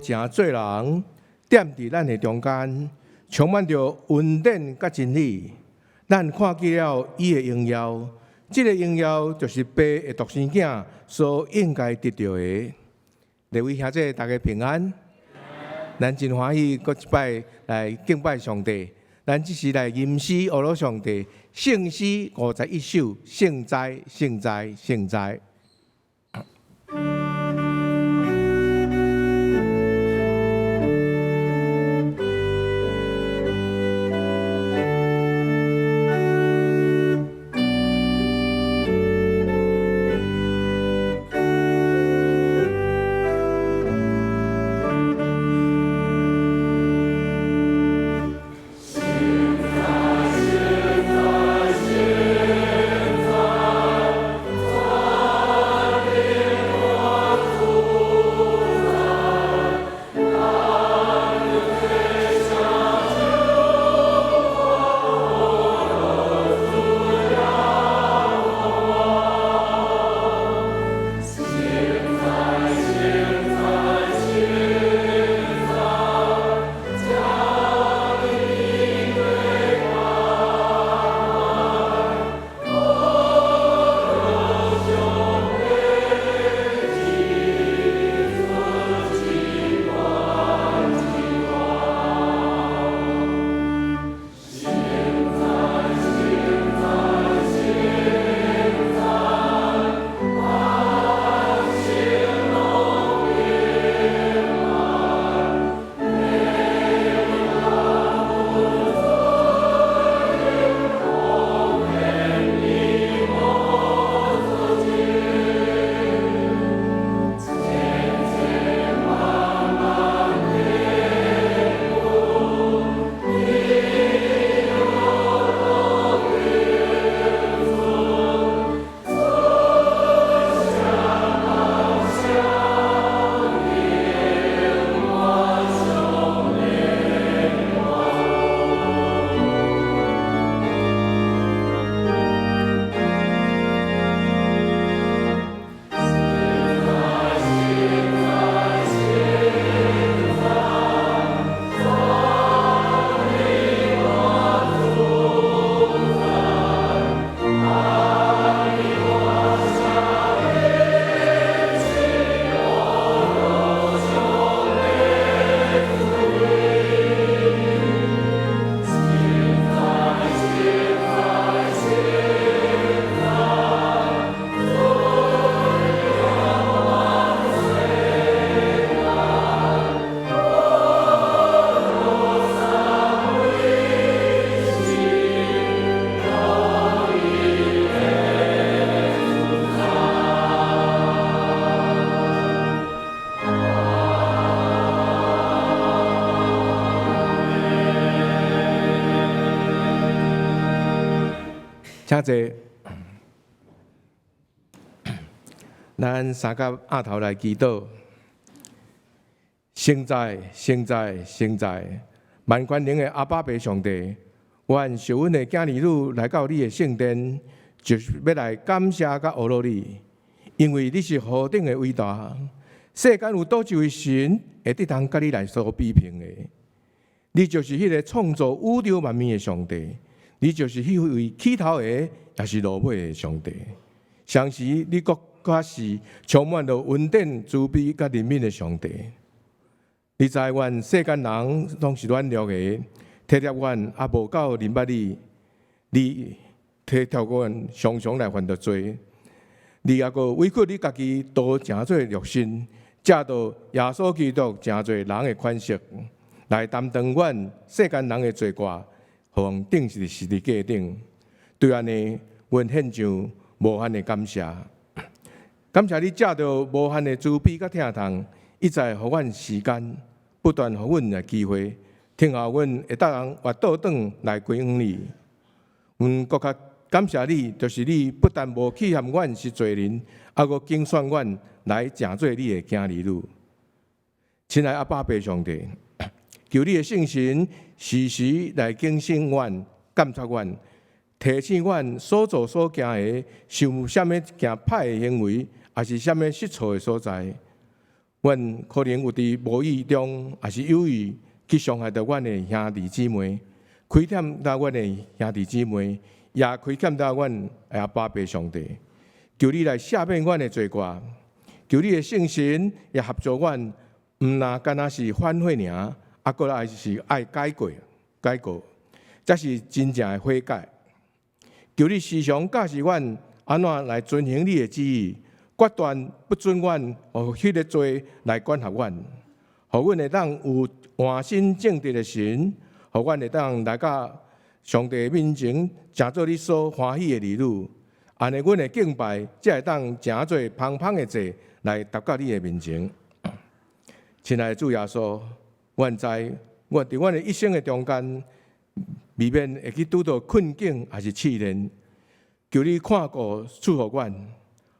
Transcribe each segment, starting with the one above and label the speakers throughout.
Speaker 1: 真做人，踮伫咱的中间，充满着恩典甲真理。咱看见了伊的荣耀，这个荣耀就是爸的独生囝所应该得到的。各位兄弟，大家平安。咱真欢喜，搁一摆来敬拜上帝。咱只是来吟诗学罗上帝，圣诗51首，圣哉，圣哉，圣哉。请坐，咱三甲额头来祈祷。圣哉，圣哉，圣哉！万权能的阿爸爸上帝，愿受阮的囝儿女来到你的圣殿，就是要来感谢甲学罗你，因为你是何等的伟大，世间有多少位神会得当甲你来所比拼的？你就是迄个创造宇宙万物的上帝。你就是迄位起头的，也是落尾的上帝。相时你更是充满了恩典、慈悲甲怜悯的上帝。你知阮世间人拢是软弱的，体贴阮也无够明白你。你体贴阮常常来犯着罪，你也阁委屈你家己多诚做肉身，借到耶稣基督诚侪人的款式，来担当阮世间人的罪过。互顶是十字架顶，对安尼，阮献上无限的感谢。感谢你借着无限的慈悲甲疼痛，一再互阮时间，不断互阮的机会，听候阮会当活倒转来归向你。阮更较感谢你，就是你不但无弃嫌阮是罪人，还阁拣选阮来成做你的囝儿女。亲爱阿爸爸上帝，求你的圣神时时来警醒阮、监察阮，提醒阮所做所行的，是有啥物行歹的行为，还是啥物失错的所在。阮可能有伫无意中，也是有意去伤害到阮的兄弟姊妹，亏欠到阮的兄弟姊妹，也亏欠到阮的阿爸爸上帝。求你来赦免阮的罪过，求你的圣神也合作阮，毋那干那是反悔尔，还阁来是爱改过，才是真正的悔改。求你时常教示阮安怎来遵行你的旨意，决断不准阮互迄个罪来管辖阮，互阮会当有换心正直的心，互阮会当来到上帝面前，成做你所欢喜的儿女。安尼，阮的敬拜才会当诚做芳芳的祭来达到你的面前。亲爱的主耶稣，阮知我伫阮的一生的中间，未免会去拄到困境还是试炼，求你看顾赐福阮，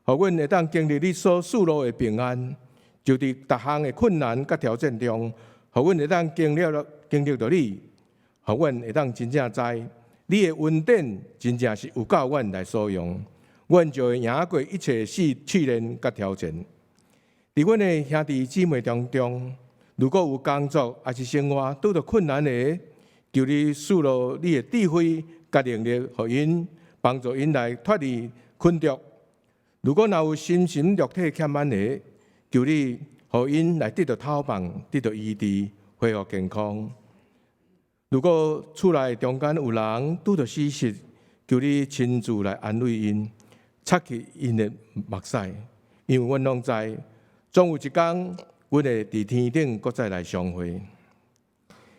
Speaker 1: 互阮会当经历你所赐落的平安，就伫逐项的困难甲挑战中，互阮会当经历到你，互阮会当真正知你的恩典真正是有够阮来所用。阮就会赢过一切试炼甲挑战。伫阮的兄弟姊妹当中，如果有工作还是生活拄到困难的，求你赐落你的智慧甲能力，互因帮助因来脱离困局。如果若有心神肉体欠安的，求你互因来得到透放，得到医治，恢复健康。如果厝内中间有人拄到死失，求你亲自来安慰因。擦去因的目屎，因为阮拢知，总有一天，阮会伫天顶搁再来相会。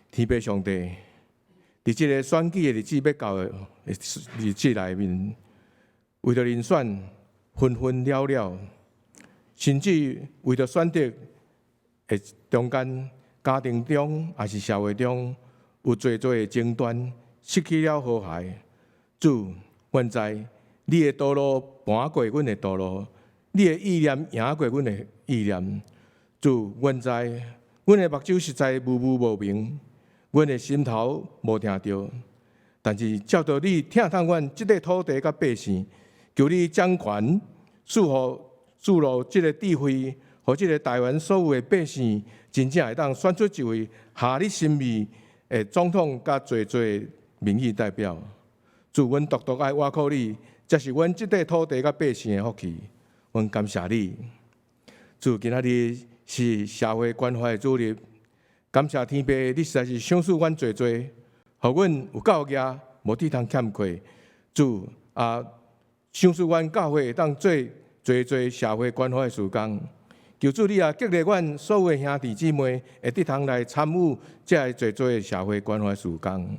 Speaker 1: 天父上帝，伫即个选举的日子要到的日子内面，为着人选纷纷了了，甚至为着选择的中间，家庭中还是社会中有侪的争端，失去了和谐。主，阮知。你的道路盘过阮的道路，你的意念赢过阮的意念。主，阮知，阮的目睭实在模糊无明，阮的心头无听到。但是照到你听透阮即个土地甲百姓，求你掌权，赐落即个智慧，互即个台湾所有的百姓，真正会当选出一位合你心意的总统甲侪民意代表。主，阮独独爱倚靠你。这是阮即块土地甲百姓的福气，阮感谢你。主，今仔日是社会关怀的主日，感谢天父，你实在是赏赐阮侪，互阮有教业，无地通欠亏。主赏赐阮教会当做侪社会关怀的事工。求主你激励阮所有的兄弟姊妹，会得通来参与这侪的社会关怀事工。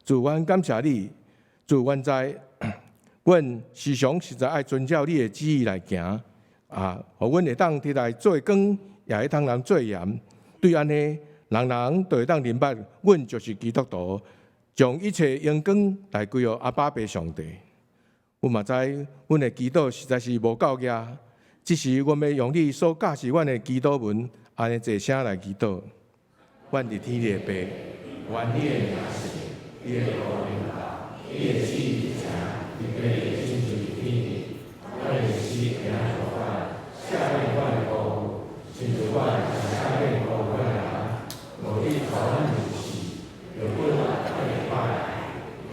Speaker 1: 主，阮感谢你。主，阮知。阮时常实在爱遵照你的旨意来行，互阮会当摕来做光，也会当人做盐。对安尼，人都会当明白，阮就是基督徒，将一切荣光来归予阿爸爸上帝。阮嘛知，阮的祈祷实在是无够额，只是阮要用你所教示阮的祈祷文，安尼一声来祈祷。阮伫天的爸，愿你的名是，你的国临到，你的旨意你被亲自于天地，阮的是平安所在，下面阮的国务，亲自阮下面国务人，我力讨阮的是，有困难可以拜，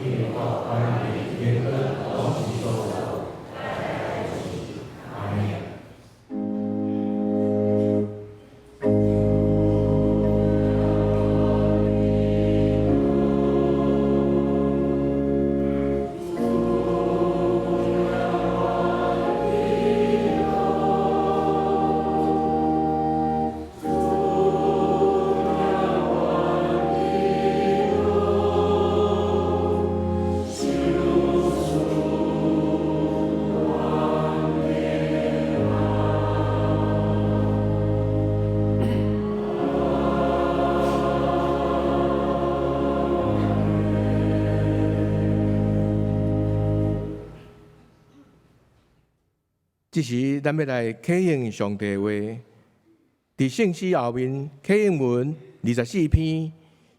Speaker 1: 因为我阮的原本拢是所有，阿门。这时，咱要来启应上帝话。伫圣诗后面，启应文24篇，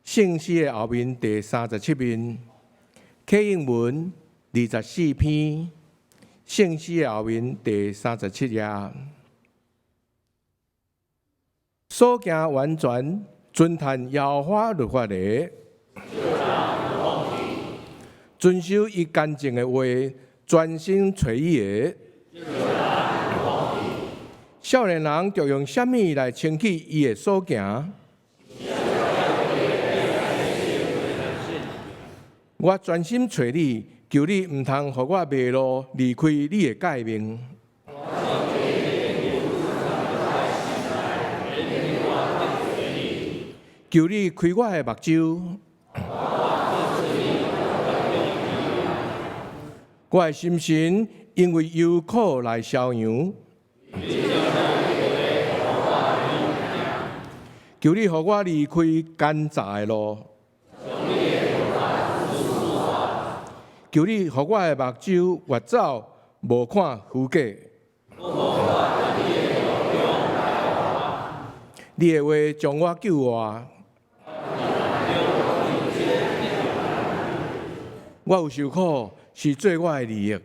Speaker 1: 圣诗的后面第37面。启应文24篇，圣诗的后面第37页。所行完全遵探耶和华律法的，遵守伊干净的话，专心找伊的。少年人就用什么来称起伊的所行？我专心找你，求你毋通互我迷路，离开你的诫命。求你开我的目睭，我的心神因为忧苦来消扬。求你互我离开奸诈的路，求你互我的目睭越走无看虚假。你的话将我救活。我有受苦，是做我的利益。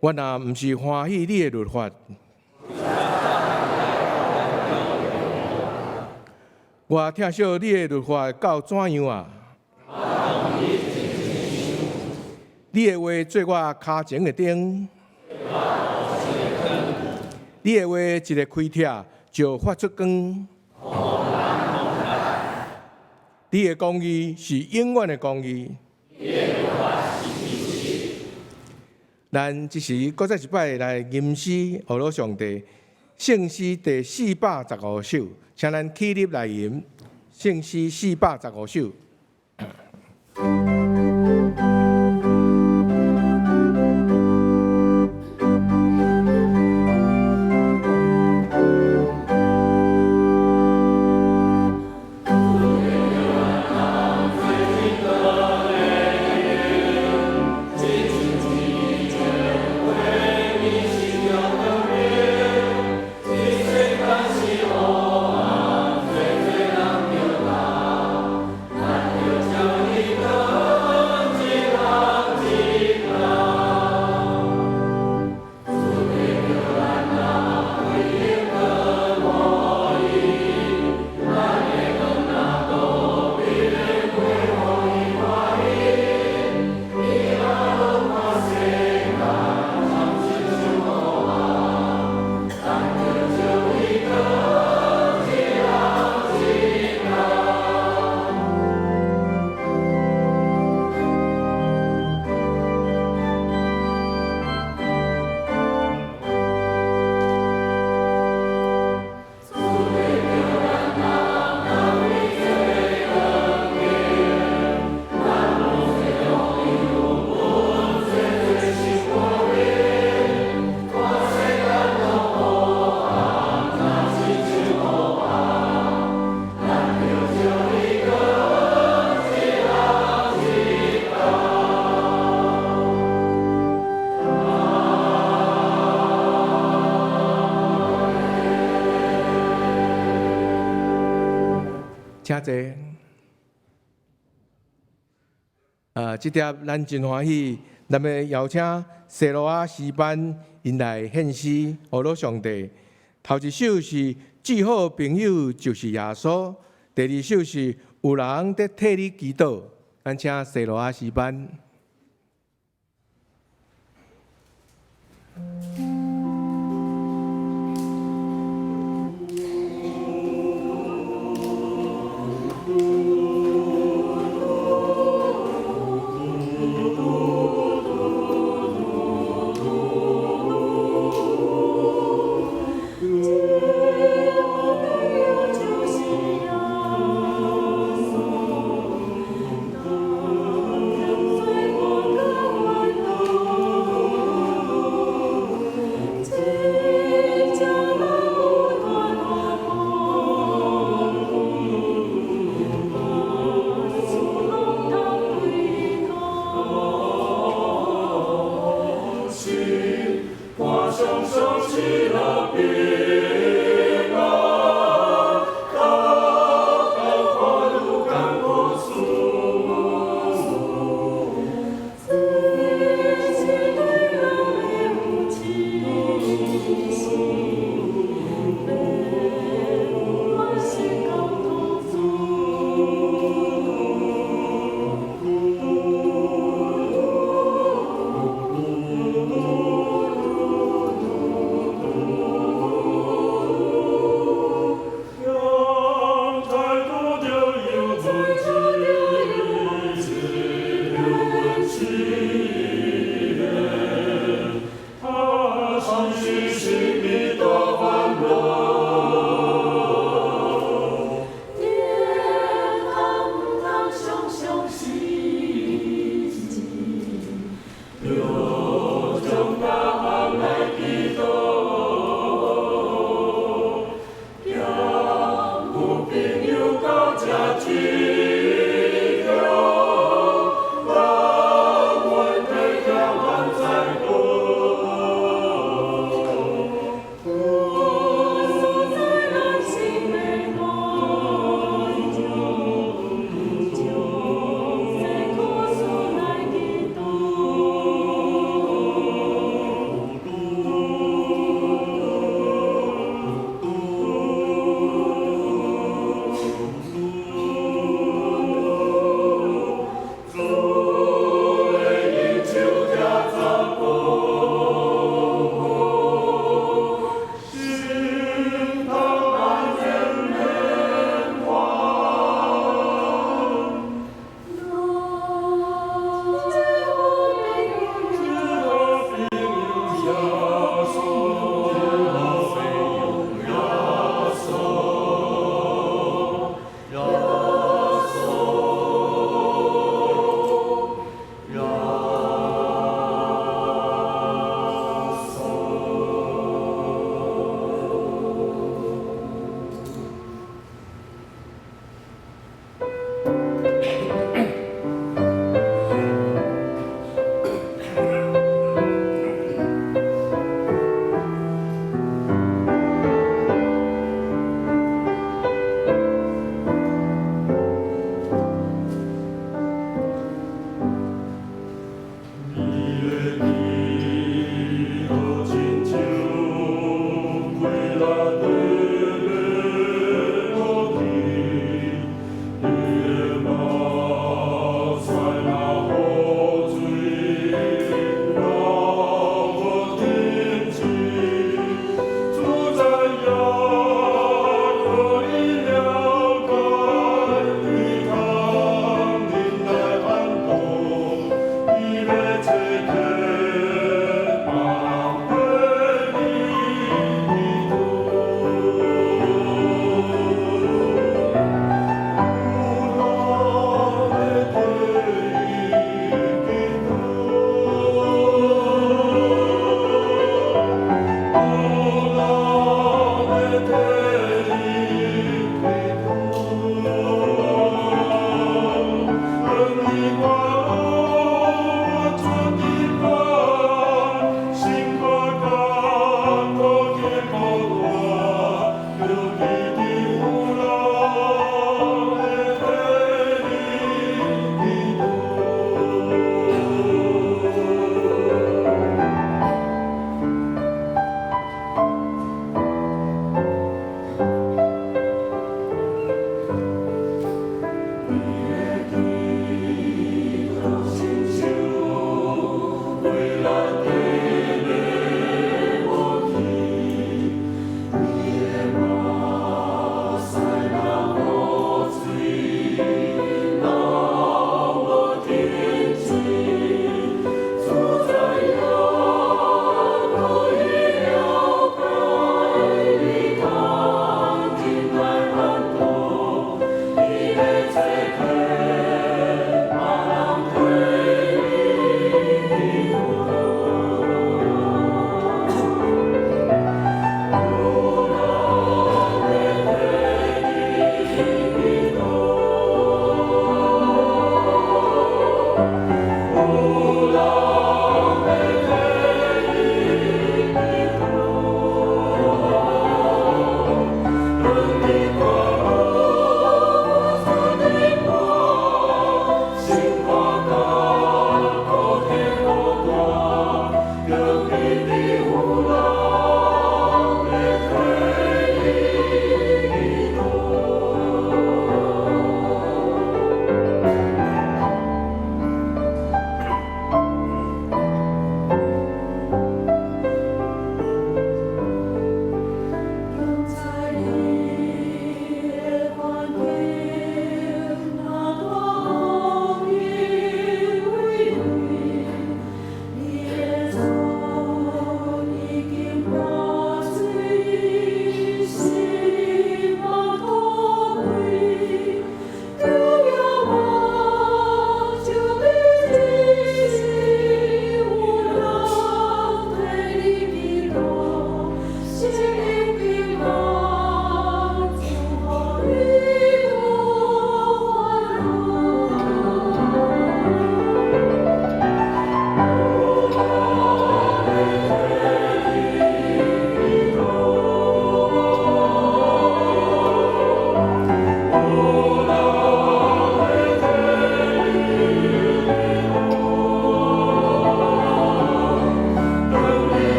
Speaker 1: 我若毋是欢喜你的律法，我听惜你的律法到怎样啊？你的话做我脚前的灯，你的话一个开帖就发出光。你的公义是永远的公义。咱即时搁再一摆来吟诗，学罗上帝圣诗第415首，请咱起立来吟圣诗415首。请坐。即碟咱真欢喜，咱要邀请西罗亚诗班因来献诗，学罗上帝。头一首是最好朋友就是耶稣，第二首是有人在替你祈祷。咱请西罗亚诗班。
Speaker 2: 最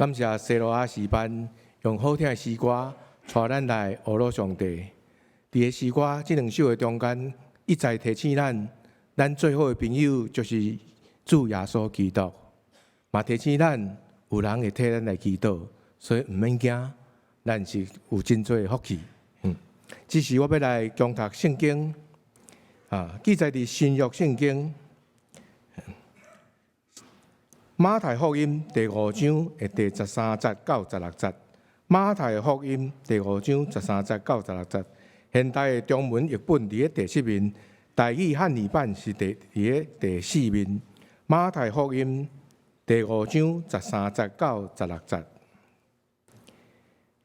Speaker 1: 感谢西罗亚诗班用好听的诗歌带咱来学罗上帝。伫个诗歌即2首的中间，一再提醒咱最好的朋友就是主耶稣基督，嘛提醒咱有人会替咱来祈祷，所以毋免惊，咱是有真多的福气。这是我要来攻读圣经记载伫新约圣经马太福音第5章的第13节到16节。马太福音第5章13节到16节。现代的中文译本伫个第7面，台语汉语版是伫个第4面。马太福音第5章13节到16节。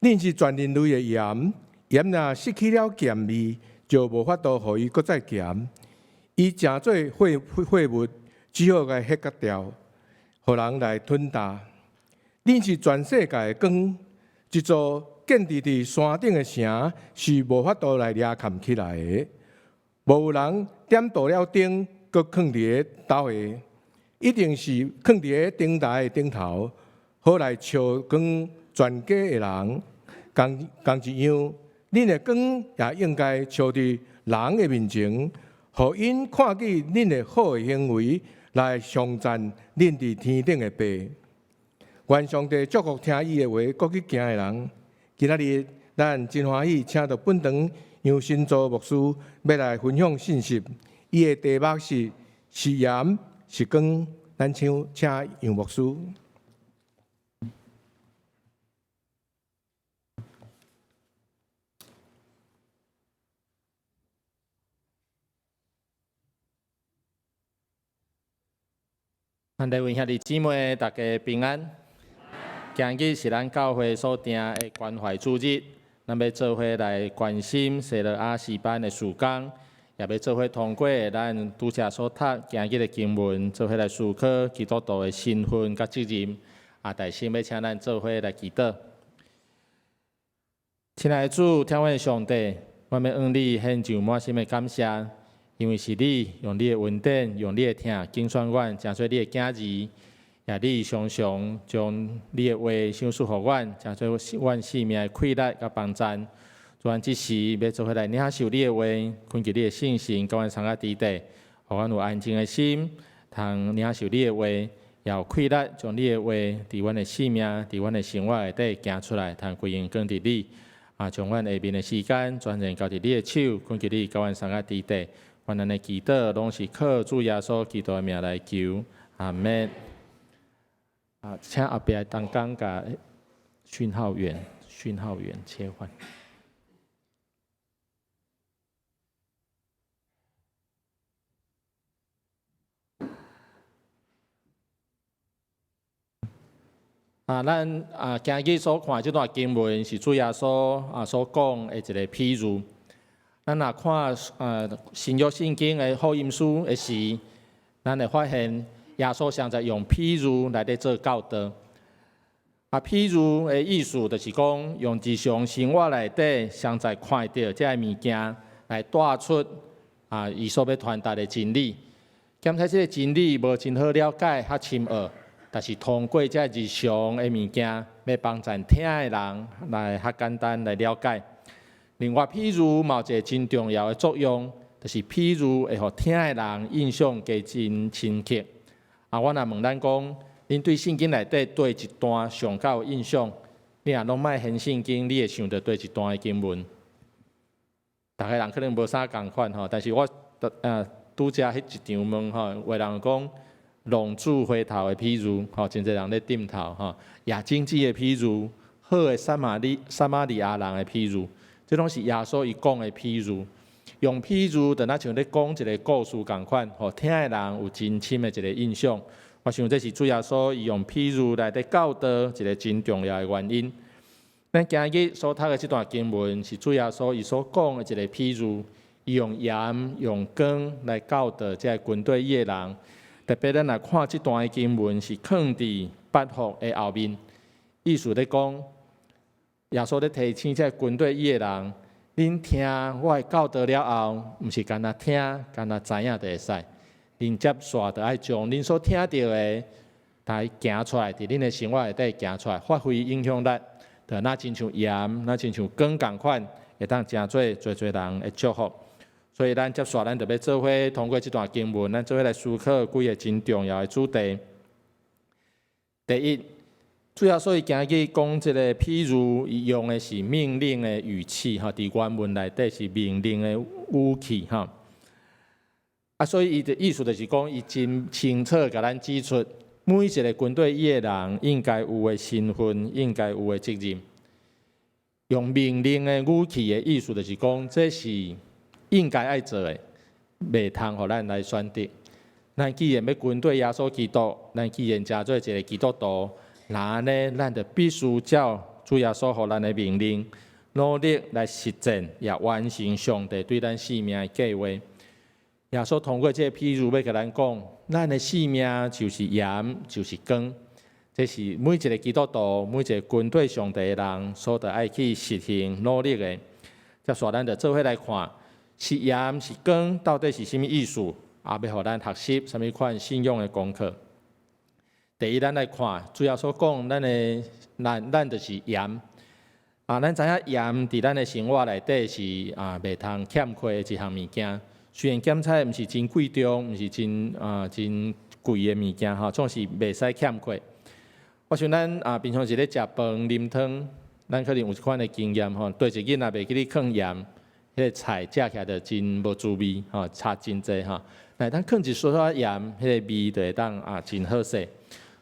Speaker 1: 恁是全人类的盐，盐若失去了咸味，就无法度互伊搁再咸。伊成做废物，只好甲迄割掉，互人来吞啖。恁是全世界的光，一座建伫山顶的城是无法度来掠砍起来的。无有人点倒了灯，搁放伫个斗下，一定是放伫个灯台的顶头，好来照光全家的人。同一样，恁的光也应该照伫人的面前，互因看见恁的好的行为，来颂赞恁伫天顶的爸。愿上帝祝福听伊的话，搁去行的人。今仔日咱真欢喜，请到本堂杨新造牧师要来分享信息。伊的题目是盐是光，咱请杨牧师。
Speaker 2: 咱弟兄兄弟姊妹，大家平安。今日是咱教会所定的关怀主日，咱要做伙来关心西罗亚诗班的事工，也要做伙通过咱拄则所读今日的经文，做伙来思考基督徒的身份甲责任。大心要请咱做伙来祈祷。亲爱的主，天父的上帝，我要向你献上满心的感谢。因为是你用你的恩典，用你的疼拣选阮，成做你的囝儿，也你常常将你的话赏赐予阮，成做阮生命的快乐甲帮助。阮即时要做伙来领受你的话，根据你的信心，甲阮参加伫地，互阮有安静的心，通领受你的话，也有快乐，将你的话伫阮的生命、伫阮的生活内底行出来，通归因更伫你。将阮下面的时间全然交伫你的手，根据你甲阮参加伫地。阮咱的祈祷拢是靠主耶稣基督的名来求，阿门。请后壁当讲甲讯号员切换。咱今日所看这段经文是主耶稣所讲的一个譬喻。咱若看新约圣经的福音书的时，咱会发现耶稣常在用譬喻来咧做教导。譬喻的意思就是讲，用日常生活内底常在看到这个物件来带出伊所要传达的真理。检查这个真理无真好了解，较深奥，但是通过这日常的物件，要帮助听的人来较简单来了解。另外，譬如嘛有一个真重要的作用，就是譬如会互听的人印象加真深刻。我若问咱讲，恁对圣经内底对一段上较有印象？你若拢莫现圣经，你会想到对一段的经文？大家人可能无啥共款吼，但是我拄则迄一场问吼，有人讲浪子回头的譬如，真侪人咧点头吼，亚经济的譬如，好的撒玛利亚人的譬如。这拢是耶稣伊讲的譬如，用譬如，就若像咧讲一个故事共款，互听的人有真深的一个印象。我想这是主耶稣伊用譬如来咧教导一个真重要的原因。咱今日所读的这段经文是主耶稣伊所讲的一个譬如，伊用盐用光来教导这个军队里的人。特别咱来看这段的经文是放伫8福的后面，意思咧讲。耶稣咧提醒这军队里的人，恁听我的教导了后，毋是干那听，干那知影就会使。恁接续就爱将恁所听到的来行出来，伫恁的生活内底行出来，发挥影响力，就那亲像盐，那亲像光共款，会当真做人的祝福。所以咱接续咱就要做伙通过这段经文，咱做伙来思考几个真重要的主题。第一，主要所以今日讲这个，譬如伊用的是命令的语气，哈，伫原文内底是命令的语气，哈。所以伊的意思就是讲，伊真清楚甲咱指出，每一个军队野人应该有的身份，应该有的责任。用命令的语气的意思就是讲，这是应该爱做的，袂通互咱来选择。咱既然要军队耶稣基督，咱既然真做一个基督徒，那安尼咱就必须照主耶稣互咱的命令，努力来实践，也完成上帝对咱生命的计划。耶稣通过这个譬如要甲咱讲，咱的生命就是盐，就是光。这是每一个基督徒、每一个军队上帝的人所得爱去实行努力的。接续咱就做伙来看。是盐是光，到底是甚物意思？也要互咱学习甚物款信仰的功课。第一，咱来看，主要所讲，咱就是盐。咱知影盐伫咱的生活内底是袂通欠缺的一项物件。虽然咸菜毋是真贵重，毋是真贵的物件吼，总是袂使欠缺。我想咱平常时咧食饭、啉汤，咱可能有一款的经验吼，对一囡仔袂记咧放盐。迄个菜食起来就真无滋味，吼，差真济吼。但咱放一撮撮盐，迄个味就会当真好势。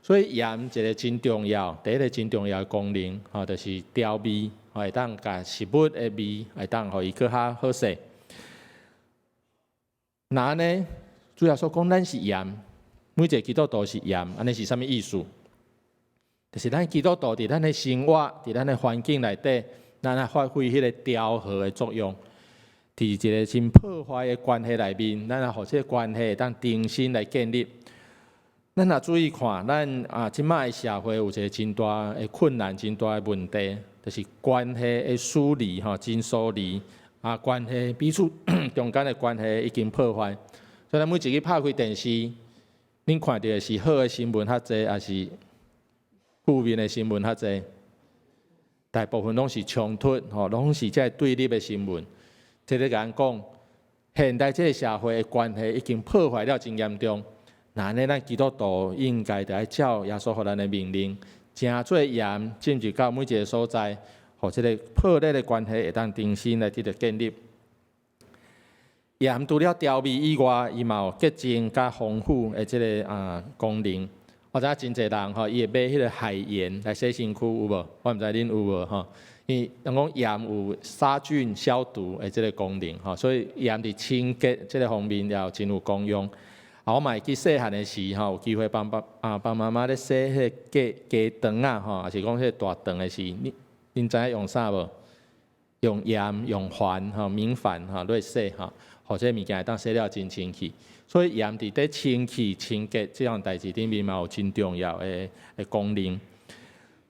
Speaker 2: 所以盐一个真重要，第一个真重要的功能，吼，就是调味，会当甲食物的味，会当互伊更较好势。那呢，主要说讲咱是盐，每一个基督徒是盐，安尼是啥物意思？就是咱基督徒伫咱的生活，伫咱的环境内底，咱来发挥迄个调和的作用。伫一个真破坏的关系内面，咱也互这个关系会当重新来建立。咱也注意看，咱即摆的社会有一个真大的困难、真大的问题，就是关系的疏离吼，真疏离关系彼此中间的关系已经破坏。所以咱每一日拍开电视，恁看到的是好的新闻较济，还是负面的新闻较济？大部分拢是冲突吼，拢是这对立的新闻。即个甲咱讲，现代这个社会的关系已经破坏了真严重。那呢，咱基督徒应该着爱照耶稣互咱的命令，正做盐进入到每一个所在，互这个破裂的关系会当重新来得到建立。盐除了调味以外，伊嘛有洁净甲丰富的这个功能。我知影真侪人吼，伊会买迄个海盐来洗身躯，有无？我毋知恁有无吼？因为人讲盐有杀菌消毒的这个功能吼，所以盐伫清洁这个方面也有真有功用。我嘛会记细汉的时吼，有机会帮妈妈咧洗迄个鸡肠吼，还是讲迄个大肠的时，恁知影用啥无？用盐、用矾吼、明矾吼来洗吼，或者物件会当洗了真清气。所以盐伫咧清气、清洁这样代志顶面嘛有真重要的功能。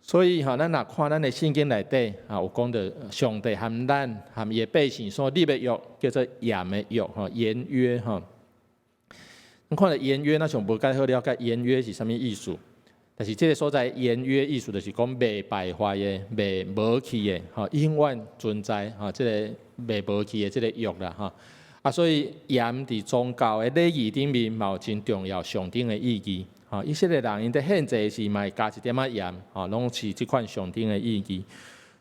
Speaker 2: 所以咱若看咱的圣经内底有讲到上帝和咱和伊的百姓所立的约，叫做盐的约言约吼。咱看到言约，咱上无介好了解言约是啥物意思。但是这个所在言约意思就是讲袂败坏的、袂无去的永远存在这个袂无去的这个约啦所以盐伫宗教的礼仪顶面嘛有真重要象征的意义。以色列人因在献祭时嘛会加一点仔盐，拢是即款上顶的意义。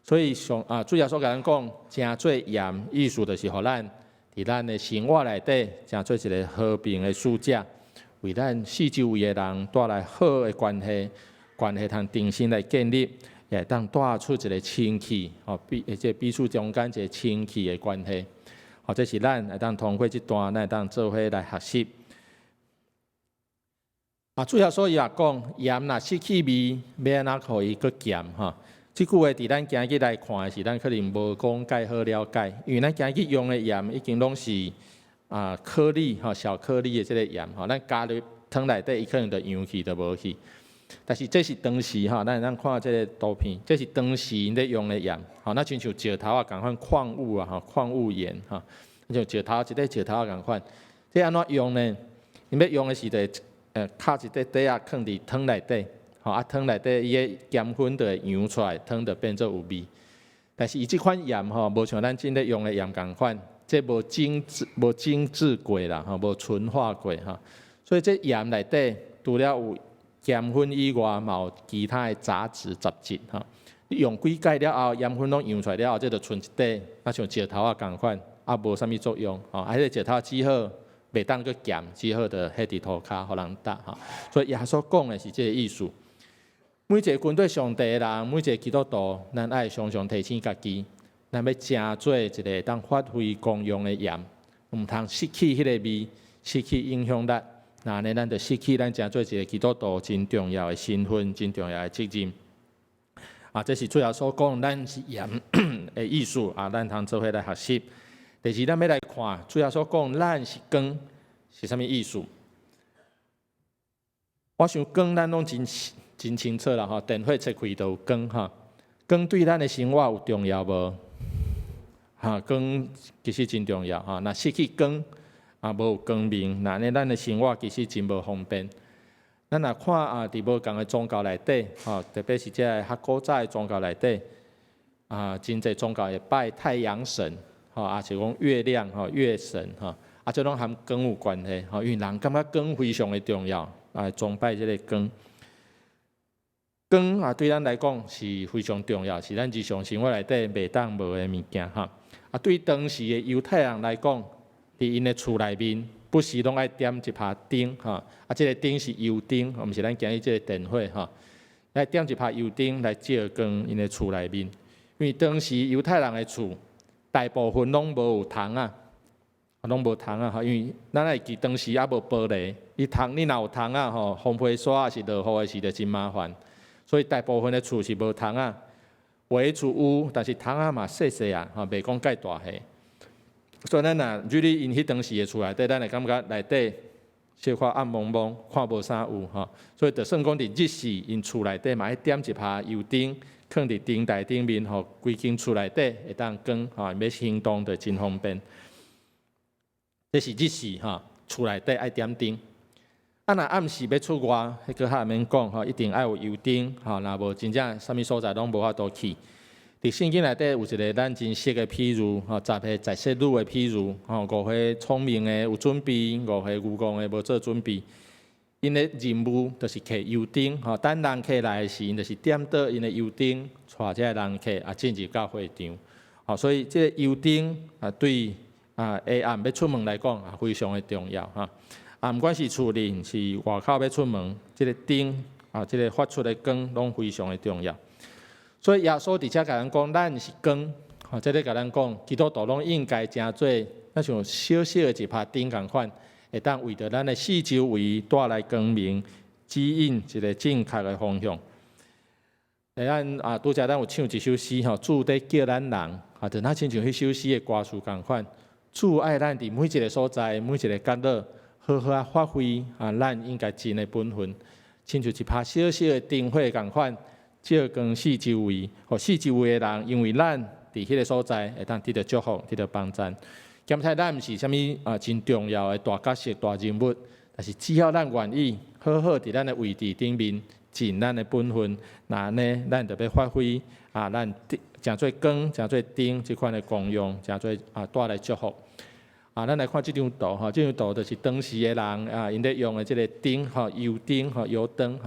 Speaker 2: 所以主要所甲咱讲，正做盐，意思就是互咱伫咱的生活内底，正做一个和平的使者，为咱四周围的人带来好的关系，通重新来建立，也当带出一个清气，彼此中间一个清气的关系。这是咱会当通过这段，咱会当做伙来学习。主要所以也讲，盐若失去味，要安怎互伊搁咸即句话伫咱今日来看的是，咱可能无讲介好了解，因为咱今日用的盐已经拢是颗粒小颗粒的即个盐咱加入汤内底，伊可能就扬去就无去。但是这是当时咱看即个图片，这是当时因咧用的盐那亲像石头共款矿物矿物盐像石头一块石头共款。这安怎用呢？因要用的是敲一块底啊，放伫汤内底，汤内底伊个盐粉就会扬出来，汤就变做有味。但是伊即款盐无像咱今日用的盐共款，这无精制过啦，无纯化过所以这盐内底除了有盐粉以外，嘛有其他的杂质杂质你用几盖了后，盐粉拢扬出来了后，这就剩一块，像石头啊共款，无啥物作用迄个石头只好袂当去咸，只好就迄伫涂骹，互人搭所以耶稣讲的是这个意思。每一个军队上帝的人，每一个基督徒，咱爱常常提醒家己，咱要成做一个当发挥功用的盐，毋通失去迄个味，失去影响力。那呢，咱就失去咱成做一个基督徒真重要的身份，真重要的责任。这是主要所讲，咱是盐的意思咱通做伙来学习。第二，咱要来看主要所讲，咱是光是啥物意思？我想光咱拢真清楚啦电火切开就有光光对咱的生活有重要无？光其实真重要若失去光无有光明，那呢咱的生活其实真无方便。咱若看伫无共的宗教内底特别是这较古早的宗教内底真侪宗教会拜太阳神是讲月亮月神这拢和光有关系因为人感觉光非常的重要崇拜这个光。光对咱来讲是非常重要，是咱日常生活内底袂当无的物件对当时的犹太人来讲，伫因的厝内面不时拢爱点一帕灯这个灯是油灯，毋是咱今日这个电火来点一帕油灯来照光因的厝内面。因为当时犹太人的厝大部分拢无有窗拢无窗因为咱会记当时也无玻璃，你若有窗风吹沙是落雨的时就真麻烦。所以大部分的厝是无窗有的厝有，但是窗嘛细细袂讲介大个。所以咱如果因迄当时的厝内底，咱会感觉内底小可暗蒙蒙，看无啥有所以就算讲伫日时，因厝内底嘛爱点一帕油灯，放伫灯台顶面，规间厝内底会当光要行动就真方便。这是日时厝内底爱点灯。若暗时要出外，迄个较免讲一定爱有油灯若无真正啥物所在拢无法度去。伫圣经内底有一个咱真熟的譬如10岁在世女的譬如5岁聪明的有准备，5岁愚戆的无做准备。因的任务就是摕油灯等人客来的时，因就是点倒因的油灯，带这人客进入到会场所以这个油灯对下暗要出门来讲非常的重要毋管是厝里是外口要出门，这个灯这个发出的光拢非常的重要。所以耶稣伫遮甲咱讲，咱是光这咧甲咱讲，基督徒拢应该诚做像小小的一帕灯共款，会当为着咱的四周围带来光明，指引一个正确的方向。咱拄则咱有唱一首诗主在叫咱人就那亲像迄首诗的歌词共款，主爱咱伫每一个所在，每一个角落。好好发挥咱应该尽的本分，亲像一帕小小的灯火共款，照光四周围，互四周围的人，因为咱伫迄个所在会当得到祝福，得到帮助。检查咱毋是啥物真重要的大角色、大人物，但是只要咱愿意，好好伫咱的位置顶面尽咱的本分，那呢，咱就要发挥咱诚做光、诚做灯即款的功用，诚做带来祝福。咱来看这张图这张图就是当时的人因咧用的这个灯油灯油灯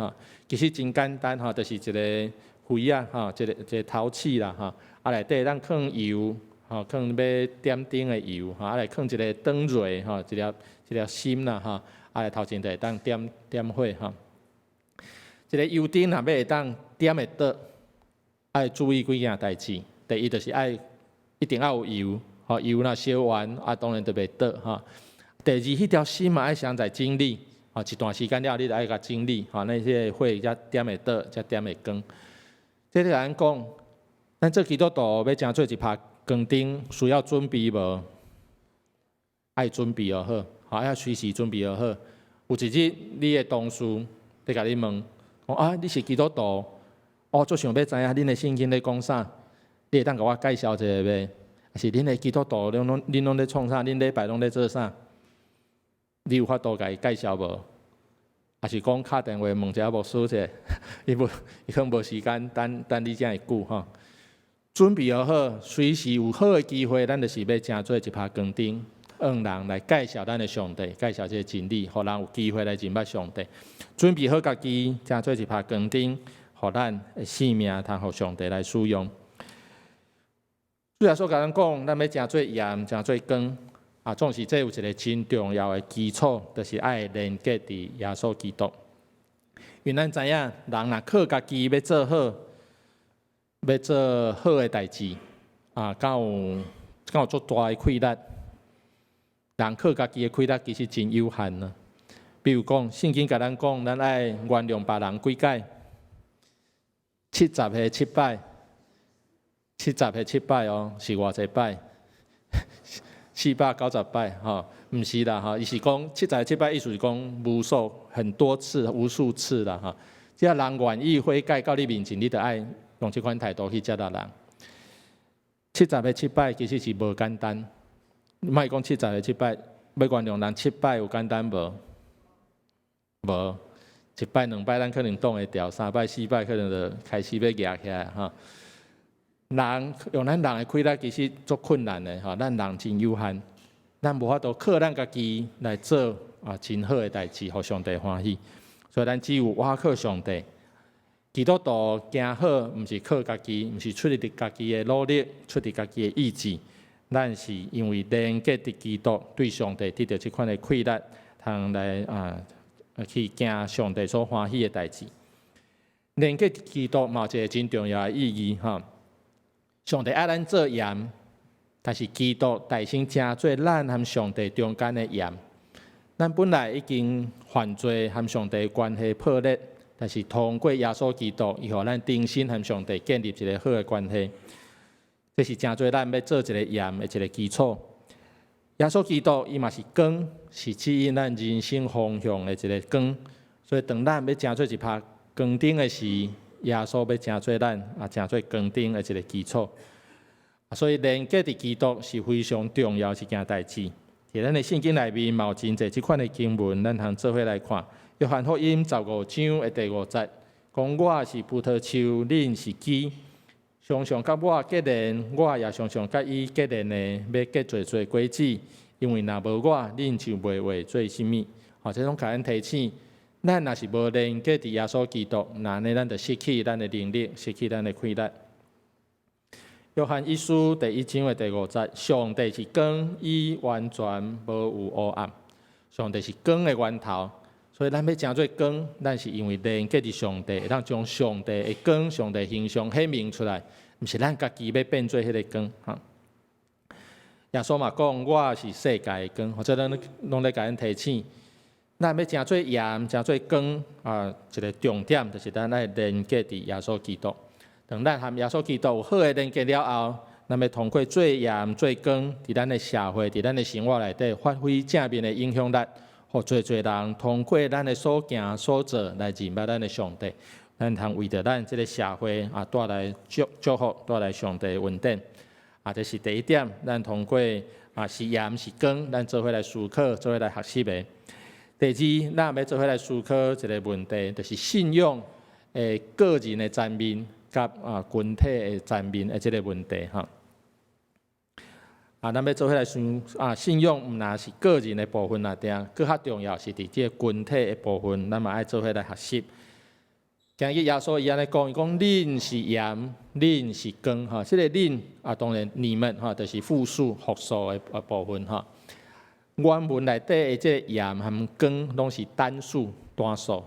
Speaker 2: 其实真简单就是一个灰一个陶器啦内底咱放油放要点灯的油来放一个灯蕊一条芯啦来头前就会当点火这个油灯若要会当点会倒，爱注意几件代志。第一就是一定要有油。油若烧完当然就袂倒第二，迄条芯嘛爱常在整理一段时间了，你就爱甲整理那些火才点会倒，才点会光。这个咱讲，咱做基督徒要诚做一帕光灯，需要准备无？爱准备好，要随时准备好。有一日，你的同事在甲你问，你是基督徒？最想要知影恁的圣经咧讲啥？你会当甲我介绍一下袂？是恁的基督徒，恁拢咧创啥？恁礼拜拢咧做啥？你有法度甲伊介绍无？也是讲打电话问一下牧师者，伊可能无时间等你遮会久吼。准备好，随时有好的机会，咱就是要正做一拍光灯，让人来介绍咱的上帝，介绍这个真理，互人有机会来认捌上帝。准备好家己，正做一拍光灯，互咱的性命通互上帝来使用。主耶稣甲咱讲，咱要正做盐，正做光。总是这有一个真重要的基础，就是爱连接伫耶稣基督。因为咱知影，人若靠家己要做好的代志，敢有足大的气力。人靠家己的气力其实真有限啊。比如讲，圣经甲咱讲，咱爱原谅别人几届，70个失败，70个失败哦，是偌济摆。490摆，毋是啦，伊是讲70个失败，意思是讲无数很多次、无数次啦，只要人愿意悔改到你面前，你就爱用这款态度去接纳人。70个失败其实是无简单，莫讲70个失败，要原谅人7摆有简单无？无，1摆2摆咱可能挡会掉，3摆4摆可能就开始要举起来人用咱人的气力其实足困难的咱人真有限，咱无法度靠咱家己来做真好的代志，互上帝欢喜。所以咱只有倚靠上帝。基督徒行好，毋是靠家己，毋是出于家己的努力，出于家己的意志，咱是因为连接伫基督，对上帝得到这款的气力，通来去行上帝所欢喜的代志。连接基督嘛，有一个真重要的意义上帝爱咱做盐，但是基督大声正做咱和上帝中间的盐。咱本来已经犯罪和上帝关系破裂，但是通过耶稣基督，伊互咱重新和上帝建立一个好的关系。这是正做咱要做一个盐的一个基础。耶稣基督伊嘛是光，是指引咱人生方向的一个光。所以当咱要正做一拍光灯的时，耶稣要正做咱正做光灯的一个基础，所以连接伫基督是非常重要一件代志。伫咱的圣经内面，有真侪即款的经文，咱通做伙来看。约翰福音15章的第5节，讲我是葡萄树，恁是枝，常常甲我结连，我也常常甲伊结连的，要结做果子。因为若无我，恁就袂话做甚物。这种甲咱提醒。咱若是无连接伫耶稣基督，那呢咱就失去咱的能力，失去咱的气力。约翰一书第1章的第5节，上帝是光，伊完全无有黑暗。上帝是光的源头，所以咱要正做光，咱是因为连接伫上帝，会当将上帝的光、上帝形象显明出来，毋是咱家己要变做迄个光。耶稣嘛讲，我是世界的光，或者咱拢咧甲咱提醒。咱要正做盐，正做光一个重点就是咱爱连接伫耶稣基督。当咱和耶稣基督有好的连接了后，咱要通过做盐、做光，伫咱的社会、伫咱的生活内底发挥正面的影响力，互侪人通过咱的所行所做来认捌咱的上帝。咱通为着咱这个社会带来祝福，带来上帝的恩典。这是第一点，咱通过是盐是光，咱做伙来思考，做伙来学习的。第二，咱要做伙来思考一个问题，就是信仰个人的层面甲群体的层面的这个问题咱要做伙来信仰毋但是个人的部分更较重要是伫这个群体的部分，咱嘛爱做伙来学习。今日耶稣伊安尼讲，伊讲恁是盐，恁是光这个恁当然你们就是复数的部分原文内底的这个盐和光拢是单数单数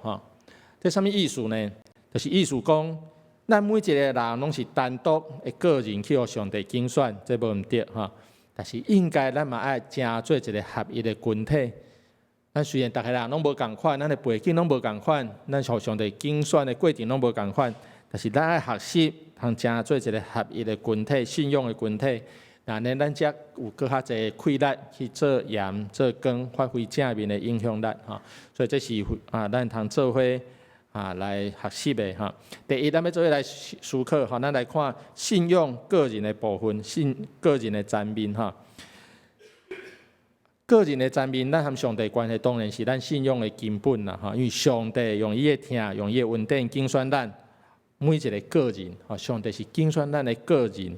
Speaker 2: 这什么意思呢？就是意思讲，咱每一个人拢是单独的个人去互上帝竞选，这无毋对但是应该咱嘛爱正做一个合一的群体。咱虽然逐个人拢无共款，咱的背景拢无共款，咱互上帝竞选的过程拢无共款，但是咱爱学习，通正做一个合一的群体、信仰的群体。那呢，咱才有更较侪气力去做盐、做光，发挥正面的影响力所以这是咱通做伙来学习的第一，咱要做伙来思考咱来看信仰个人的部分、个人的层面个人的层面，咱和上帝关系当然是咱信仰的根本啦，因为上帝用伊的听，用伊的稳定竞选咱每一个个人，上帝是竞选咱的个人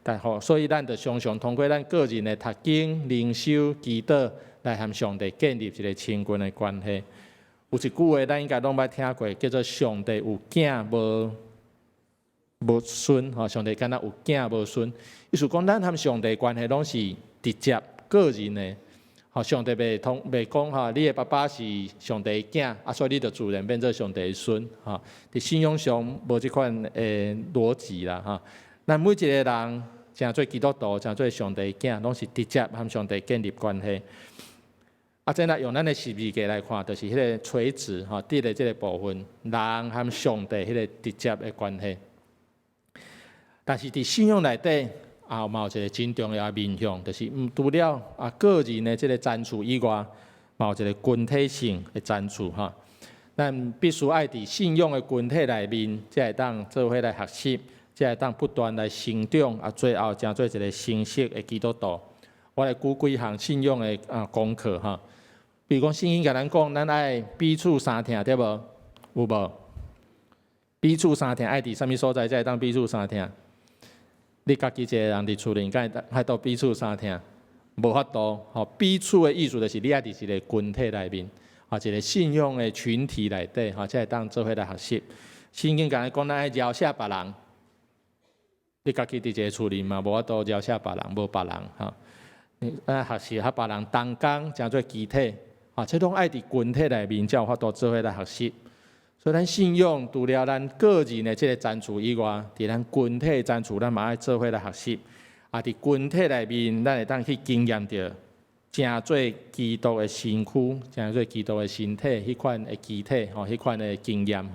Speaker 2: 但所以咱就常常通过咱个人的读经、灵修、祈祷，来和上帝建立一个亲近的关系。有一句话咱应该拢捌听过，叫做上帝有囝无孙，上帝敢若有囝无孙，意思讲咱和上帝关系拢是直接个人的。上帝袂讲你的爸爸是上帝的囝，所以你就自然变做上帝的孙。伫信仰上无即款逻辑啦。咱每一个人诚做基督徒，诚做上帝的囝，拢是直接和上帝建立关系。再来用咱的十字架来看，就是迄个垂直伫咧即个部分，人和上帝迄个直接的关系。但是伫信仰内底，嘛有一个真重要的面向，就是除了个人的即个赞助以外，嘛有一个群体性的赞助咱必须爱伫信仰的群体内面，才会当做伙来学习，才会当不断来成长，最后成做一个成熟的基督徒。我来举几项信仰的功课比如讲，圣经甲咱讲，咱爱彼此相听，对无？有无？彼此相听，爱伫啥物所在才会当彼此相听？你家己一个人伫厝里，敢会到彼此相听？无法度。彼此的意思就是你爱伫一个群体内面，一个信仰的群体内底，才会当做伙来学习。圣经甲咱讲，咱爱饶赦别人。你家己伫一个厝里嘛，无法度饶赦别人，无别人学习别人同工，诚做集体。这拢爱伫群体内面，才有法度做伙来学习。所以咱信仰除了咱个人的即个赞助以外，伫咱群体的赞助，咱嘛爱做伙来学习。伫群体内面，咱会当去经验到，诚做基督的身躯，诚做基督的身体，迄款的机体，迄款的经验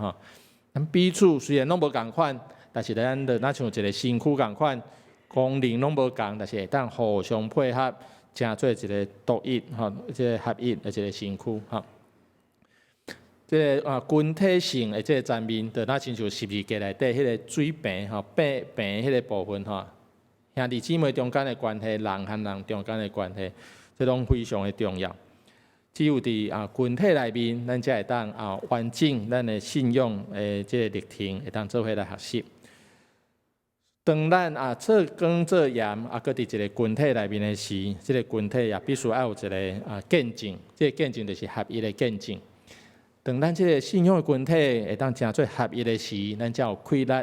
Speaker 2: 咱彼此虽然拢无共款，但是咱就像一个身躯共款，功能拢无共，但是会当互相配合。诚做一个独一即个合一的一个身躯即个群体性的即个层面，就像十字架内底迄个水平平迄个部分兄弟姊妹中间的关系，人和人中间的关系，这拢非常的重要。只有伫群体内面，咱才会当完整咱的信仰的即个历程，会当做伙来学习。当咱做光做盐，搁伫一个群体内面的时，即个群体也必须要有一个见证，即个见证就是合一的见证。当咱即个信仰的群体会当诚做合一的时，咱才有气力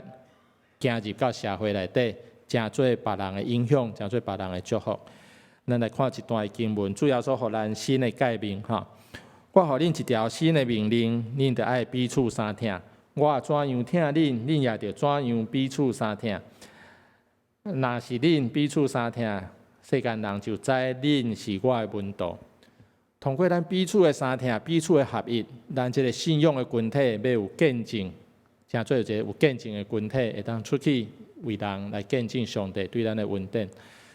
Speaker 2: 行入到社会内底，诚做别人的影响，诚做别人的祝福。咱来看一段经文，主要说互咱新的诫命我互恁一条新的命令，恁着爱彼此相听。我怎样听恁，恁也着怎样彼此相听。若是恁彼此相听，世间人就知恁是我的门徒。通过咱彼此的相听、彼此的合一，咱这个信仰的群体要有见证，诚做一个有见证的群体，会当出去为人来见证上帝对咱的恩典。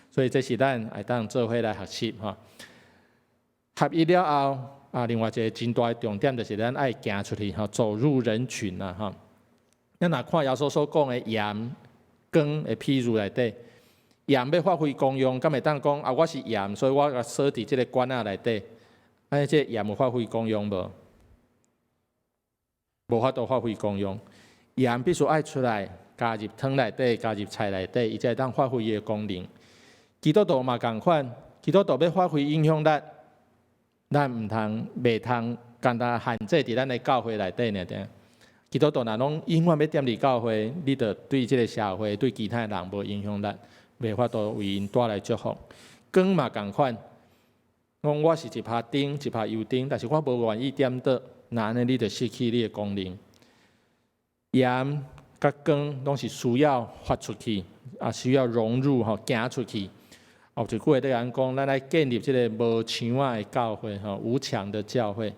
Speaker 2: 所以这是咱会当做伙来学习合一了后，另外一个真大的重点就是咱爱行出去走入人群咱若看耶稣所讲的盐、光的譬如内底，盐要发挥功用，敢会当讲我是盐，所以我甲锁伫即个管仔内底。这盐有发挥功用无？无法度发挥功用。盐必须爱出来，加入汤内底，加入菜内底，伊才会当发挥伊的功能。基督徒嘛共款，基督徒要发挥影响力，咱袂通简单限制伫咱的教会内底尔。基督徒若拢永远要踮伫教会，你着对即个社会、对其他人无影响力，袂法度为因带来祝福。光嘛共款。讲我是一拍灯，一拍油灯，但是我无愿意点倒，那安尼你就失去你的功能。盐甲光拢是需要发出去，需要融入行出去。有一句话对人讲，咱来建立即个无墙仔的教会，无墙的教会。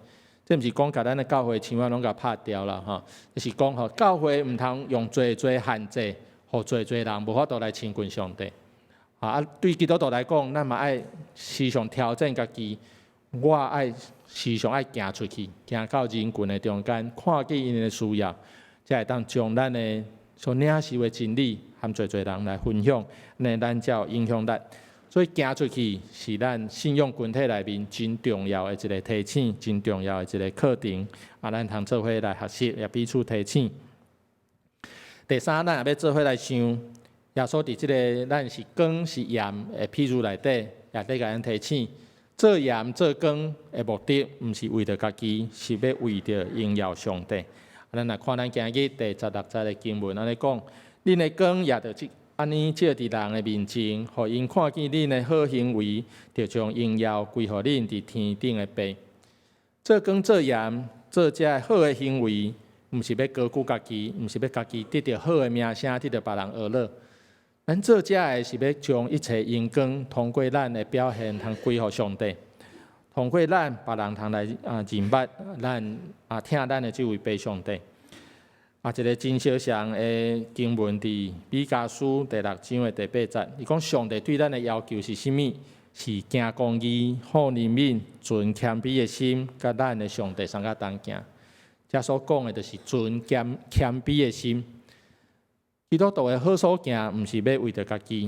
Speaker 2: 这毋是讲甲咱的教会墙仔拢甲拍掉啦，就是讲教会毋通用最限制，互最人无法度来亲近上帝。对基督徒来讲，咱嘛爱时常调整家己，我爱时常爱行出去，行到人群的中间，看见因的需要，才会当将咱的所领受的真理，和最人来分享，咱才有影响力。所以行出去是咱信仰群体内面真重要的一个提醒，真重要的一个课程。咱通做伙来学习，也彼此提醒。第三，咱也要做伙来想，耶稣伫即个咱是光是盐的譬如内底，也得甲咱提醒，做盐做光的目的，毋是为着家己，是要为着荣耀上帝。咱来看咱今日第16节的经文，安尼讲，恁的光也着安尼照伫人的面前，互因看见恁的好行为，就将荣耀归互恁伫天顶的爸。做光做盐做这好的行为。毋是要高举家己，毋是要家己得到好的名声，得到别人学乐。咱做这个是要将一切荣光通过咱的表现，通归互上帝，通过咱别人通来认捌咱听咱的这位爸上帝。一个真相上的经文伫米迦书第6章的第8节，伊讲上帝对咱的要求是甚物？是行公义、好人民、存谦卑的心，甲咱的上帝相甲同行。遮所讲的，就是存谦卑的心。基督徒的好所行，毋是要为着家己；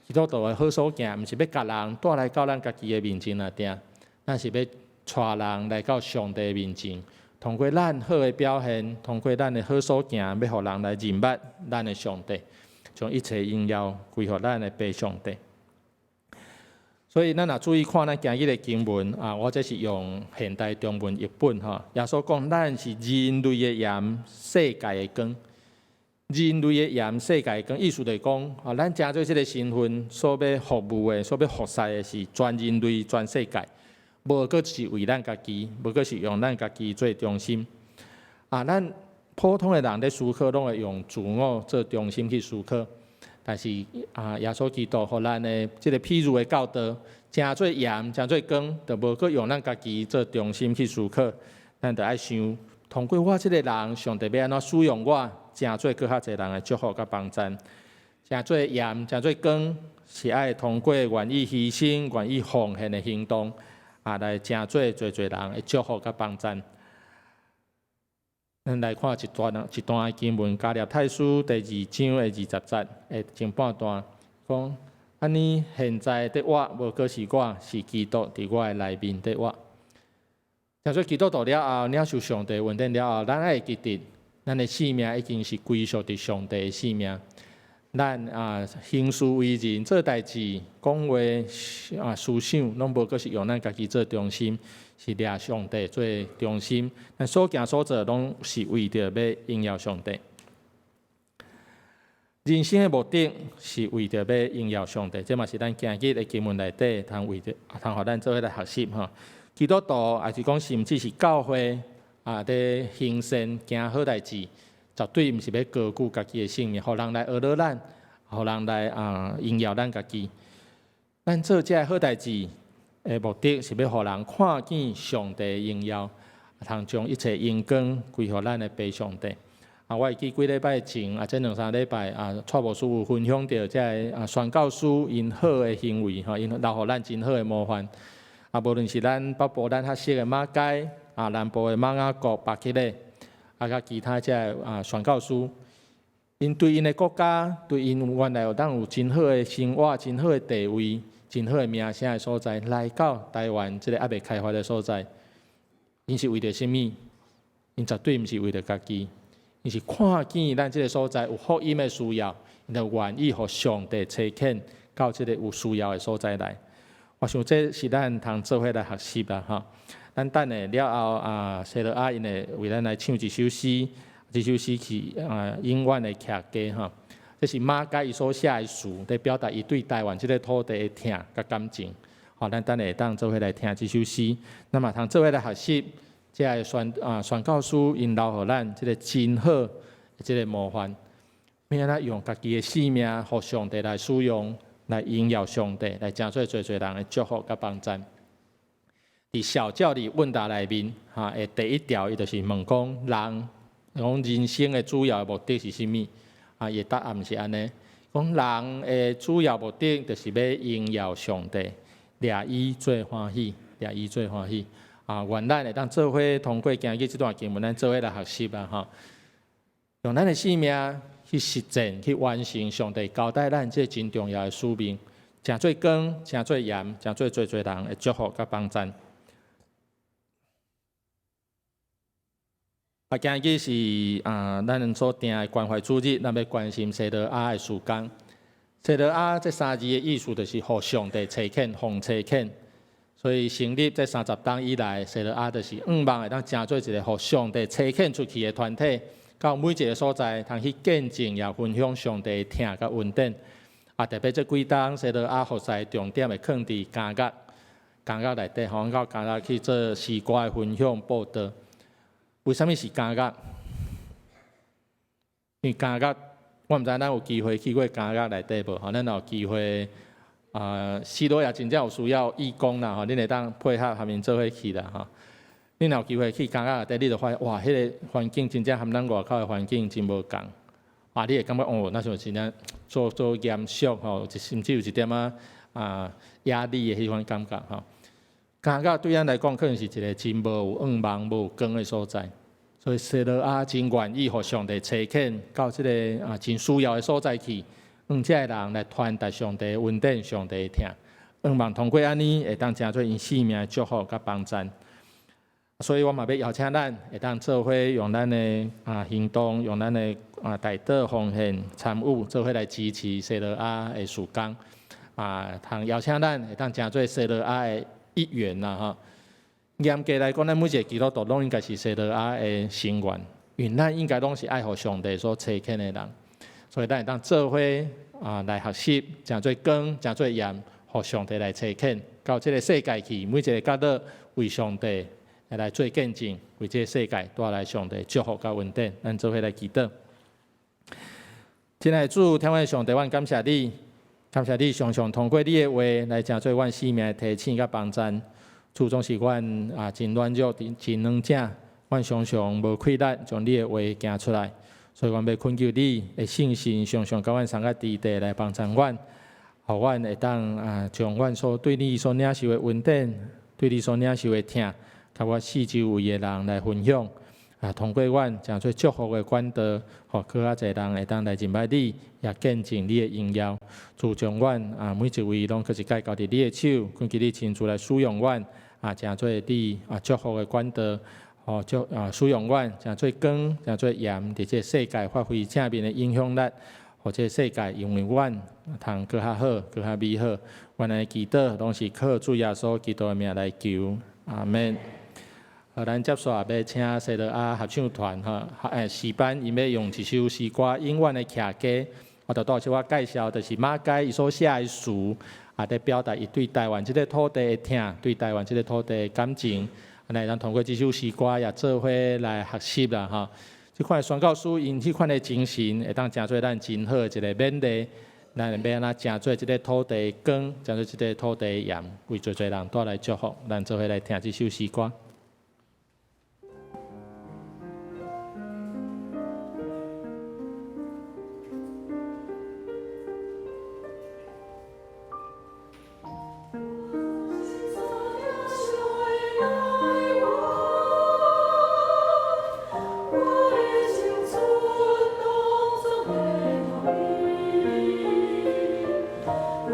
Speaker 2: 基督徒的好所行，毋是要甲人带来到咱家己的面前来定，咱是要带人来到上帝的面前，通过咱好的表现，通过咱的好所行，要互人来认捌咱的上帝，将一切荣耀归互咱的爸上帝。所以，咱也注意看咱今日的经文我这是用现代中文译本耶稣讲，咱是人类的盐，世界的光。人类的盐，世界的光，意思就是讲咱真做这个身份所要服务的、所要服侍的是全人类、全世界，无过是为咱家己，无过是用咱家己做中心。咱普通的人咧思考，拢会用自我做中心去思考。但是耶稣基督互咱的即个譬如的教导，真做盐，真做光，就无过用咱家己做中心去思考。咱就爱想，通过我即个人，上帝要安怎使用我，真做更较侪人的祝福甲帮助。真做盐，真做光，是爱通过愿意牺牲、愿意奉献的行动，来真做侪人的祝福甲帮助。咱来看一段经文，加略太书第2章的20节的前半段，讲安尼现在的我，无过是我，是基督伫我的内面的我。假说基督徒了后，领受上帝恩典了后，咱爱记得，咱的性命已经是归属伫上帝的性命。咱行事为人做代志、讲话思想，拢无过是用咱家己做中心。是掠上帝做中心，咱所行所做拢是为着要荣耀上帝。人生的目的是为着要荣耀上帝，这嘛是咱今日的经文内底，通互咱做伙来学习哈。基督徒也是讲，甚至是教会伫行善行好代志，绝对毋是要高举家己的性命，互人来学乐咱，互人来荣耀咱家己。咱做这好代志的目的是要互人看见上帝的荣耀，通将一切荣光归互咱的爸上帝。我会记几礼拜前这2-3礼拜蔡牧师有分享到这宣教师因好的行为因留互咱真好的模范。无论是咱北部咱较熟的马街南部的马雅国、巴克勒甲其他这宣教师，因对因的国家，对因原来有真好的生活、真好的地位。真好的名声的所在，来到台湾这个还未开发的所在，因是为着甚物？因绝对毋是为着家己，因是看见咱这个所在有福音的需要，因就愿意互上帝差遣到这个有需要的所在来。我想这是咱通做伙来学习啦哈。咱等下了后西罗因会为咱来唱一首诗，这首诗是永远的客家哈。这是马家伊所写的词，在表达伊对台湾这个土地的疼甲感情。咱等下当做伙来听这首诗，那么通做伙来学习，这个宣教师因留互咱这个真好的这个模范，要安怎用家己的性命，互上帝来使用，来荣耀上帝，来真做人的祝福甲帮助。伫小教理问答内面，第1条伊就是问讲人生的主要的目的是甚物？伊答案是安尼，讲人的主要目的就是要荣耀上帝，掠伊最欢喜，掠伊最欢喜。愿咱会当做伙通过今日这段经文，咱做伙来学习啦用咱的性命去实践，去完成上帝交代咱这真重要的使命，诚侪光、诚侪盐、诚侪人的祝福甲帮赞。今日是咱所定的关怀主日，咱要关心西德亚的事工。西德亚这3字的意思就是互上帝差遣、奉差遣。所以成立这30档以来，西德亚就是望会当成做一个互上帝差遣出去的团体，到每一个所在，通去见证也分享上帝的疼甲恩典。特别这几档西德亚服侍重点会放伫监狱内底，吼，到监狱去做诗歌的分享报道。为什么是监狱？因为监狱，我毋知咱有机会去过监狱内底无？吼，咱有机会许多也真正有需要义工啦，吼，恁会当配合下面做伙去啦，吼。恁有机会去监狱内底，你就发现哇，迄个环境真正和咱外口的环境真无共。你会感觉哦，那像真正做严肃吼，甚至有一点压力的迄款感觉吼。监狱对咱来讲，可能是一个真无有光芒、无光的所在。所以西德亚真愿意互上帝差遣到即个真需要的所在去，让这个人来传达上帝的恩典、上帝的疼。希望通过安尼，会当成做因生命的祝福甲帮助。所以我嘛要邀请咱会当做伙用咱的行动，用咱的代祷奉献参与，做伙来支持西德亚的事工。通邀请咱会当成做西德亚的一员啦，吼。严格来讲，咱每一个基督徒拢应该是西德亚的成员，因为咱应该拢是爱互上帝所差遣的人，所以咱会当做伙来学习，诚做光，诚做盐，互上帝来差遣到这个世界去，每一个角落为上帝来做见证，为这个世界带来上帝祝福甲恩典。咱做伙来祈祷。亲爱的主，天父上帝，阮感谢你，感谢你常常通过你的话来诚做阮生命的提醒甲帮助。主总是阮真软弱、真软正，阮常常无气力将你的话行出来，所以阮要恳求你的信心，常常甲阮送个地地来帮助阮，互阮会当将阮所对你所领受的恩典，对你所领受的疼，甲我四周围的人来分享。通过阮诚做祝福的管道，互更较侪人会当来敬拜你，也见证你的荣耀。主将阮每一位拢搁一摆交伫你的手，恳求你亲自来使用阮。诚做你祝福的管道，使用阮，诚做光，诚做盐，伫这世界发挥正面的影响力，或者世界因为阮通更较好，更较美好。阮的祈祷拢是靠主耶稣基督的名来求，阿门。咱接续要请西德亚合唱团诗班，因要用一首诗歌《永远的徛家》，我就多少我介绍，就是马偕伊所写的诗。在表达伊对台湾这个土地的疼，对台湾这个土地的感情，来咱通过这首诗歌也做伙来学习啦，哈。这款宣告书因这款的精神，会当成做咱真好一个勉励，咱要安怎成做这个土地光，成做这个土地盐，为最侪人带来祝福。咱做伙来听这首诗歌。
Speaker 3: 我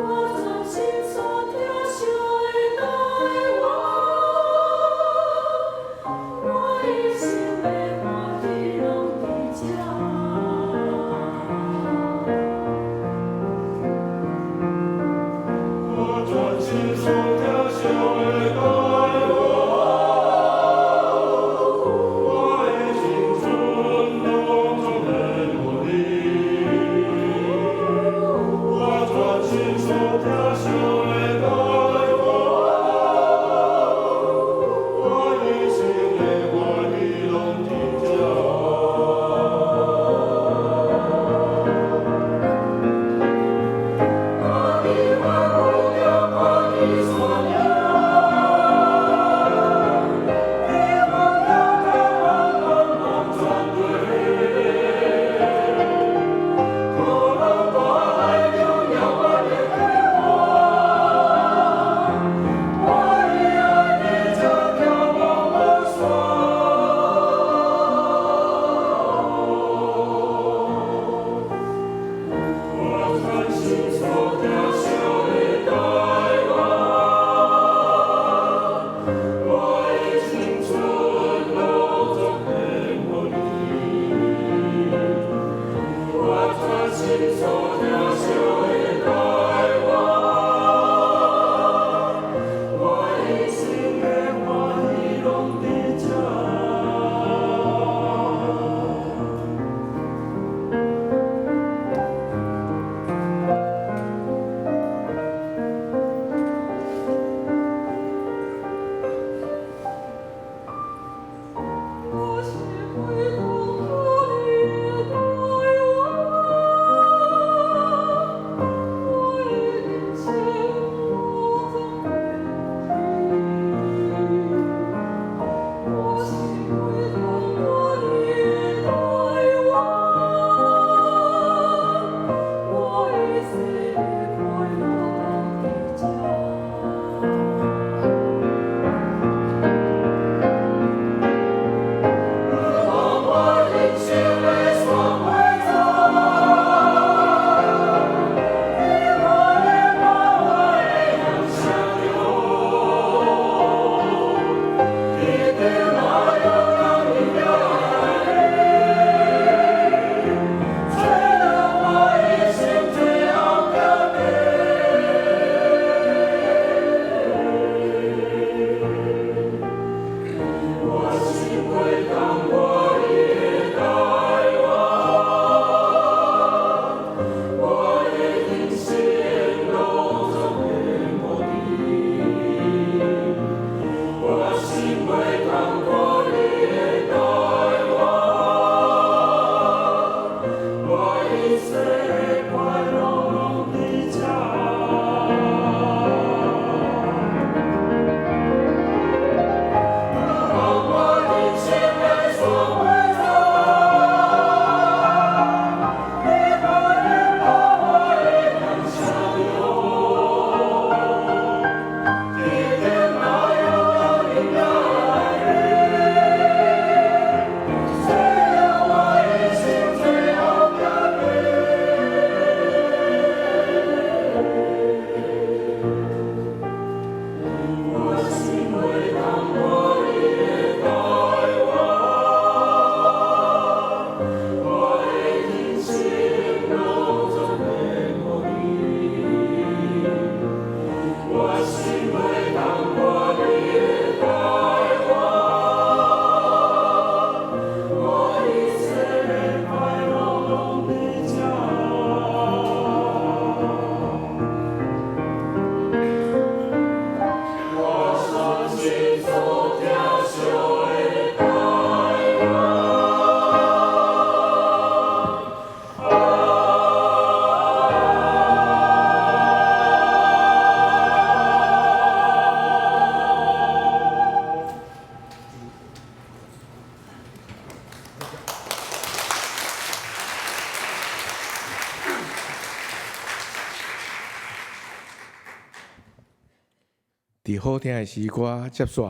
Speaker 1: 伫好听的诗歌接续，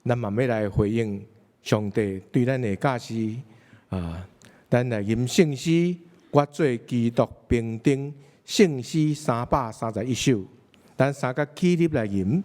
Speaker 1: 咱慢慢来回应上帝对咱的教示咱来吟圣诗，我做基督兵丁，圣诗331首，咱三个起立来吟。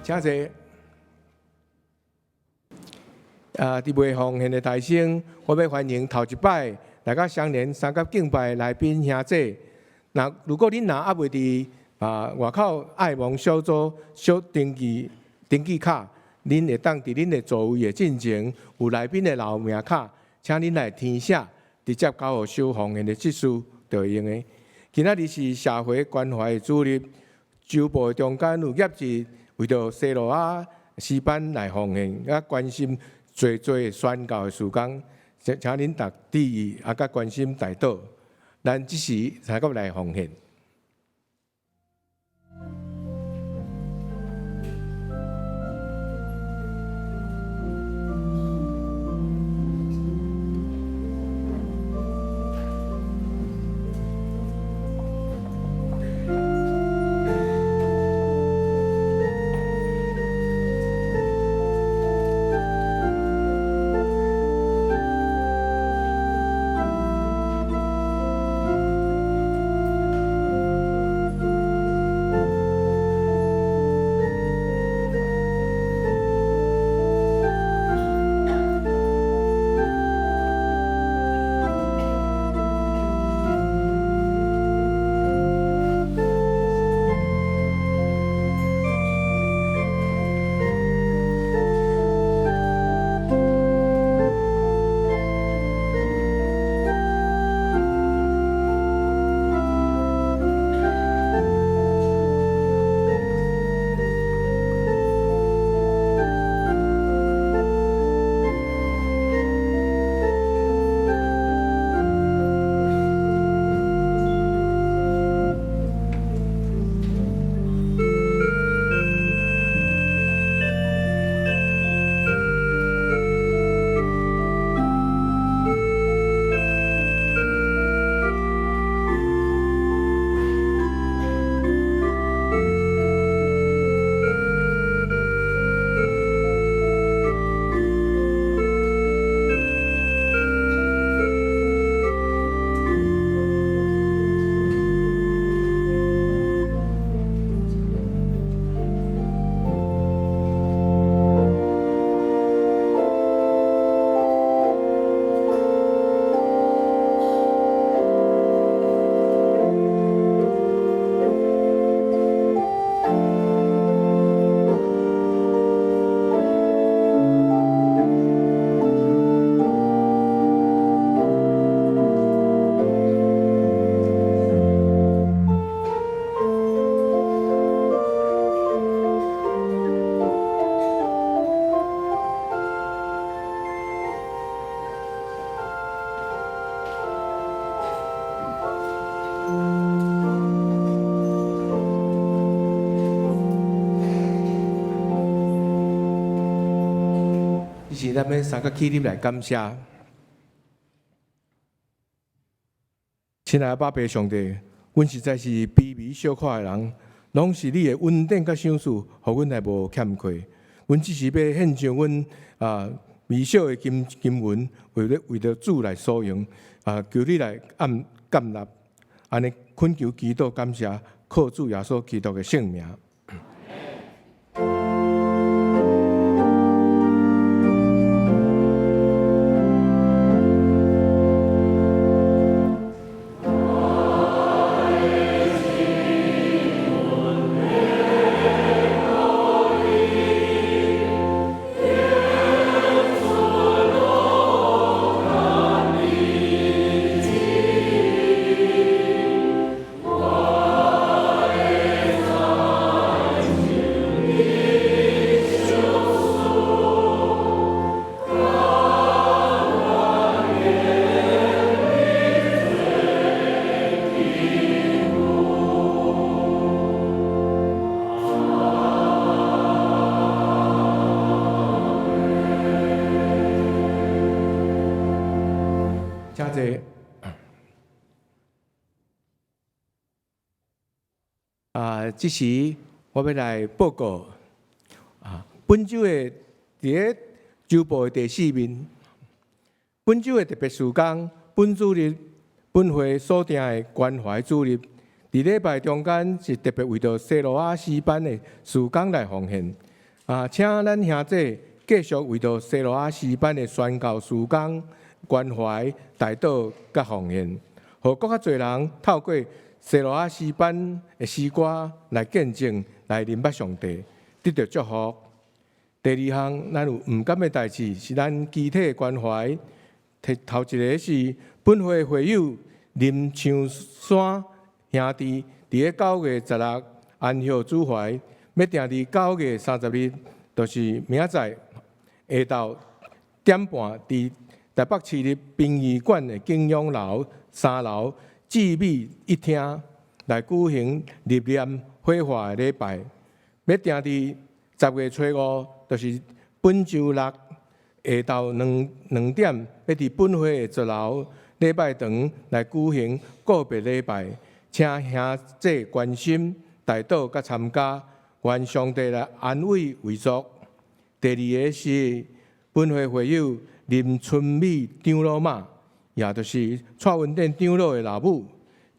Speaker 1: 请坐。伫未奉献的大声，我要欢迎头一摆来到双联三甲敬拜来宾兄姐。如果恁还未伫外口爱盟小组小登记卡，恁会当伫恁的座位的进前有来宾的留名卡，请恁来填写，直接交予收奉献的职事就会用的。今仔日是社会关怀的主日，周报中间有业绩。为着西罗诗班来奉献，关心最宣教的事工，请恁逐注意甲关心大道。咱即时才阁来奉献。咱要三个起立来感谢。亲爱的爸爸上帝，阮实在是卑微小可的人，拢是你的恩典甲赏赐，互阮来无欠亏。阮只是要献上阮微小的金文，为着主来所用。求你来感纳，安尼恳求祈祷感谢，靠主耶稣基督的圣名。即时我要来报告本周的伫周报的第4面，本周的特别事工，本主日本会所定的关怀主日，伫礼拜中间是特别为着西罗亚诗班的事工来奉献。请咱兄弟继续为着西罗亚诗班的宣教事工关怀、代祷甲奉献，互更较侪人透过西罗亚诗班的诗歌来见证、来明白上帝，得到祝福。第2项，咱有毋甘的代志，是咱集体的关怀。头一个是本会会友林长山兄弟，伫9月16安息主怀，要定伫9月30日，就是明仔下昼1:30伫台北市立殡仪馆的景仰楼3楼至美一厅来举行立念火化的礼拜，要定伫10月初5，就是本周六下昼2点，要伫本会的10楼礼拜堂来举行告别礼拜，请兄弟关心、代祷甲参加，愿上帝来安慰为祝。第2个是本会会友林春美长老妈，也就是蔡文典长老的老母，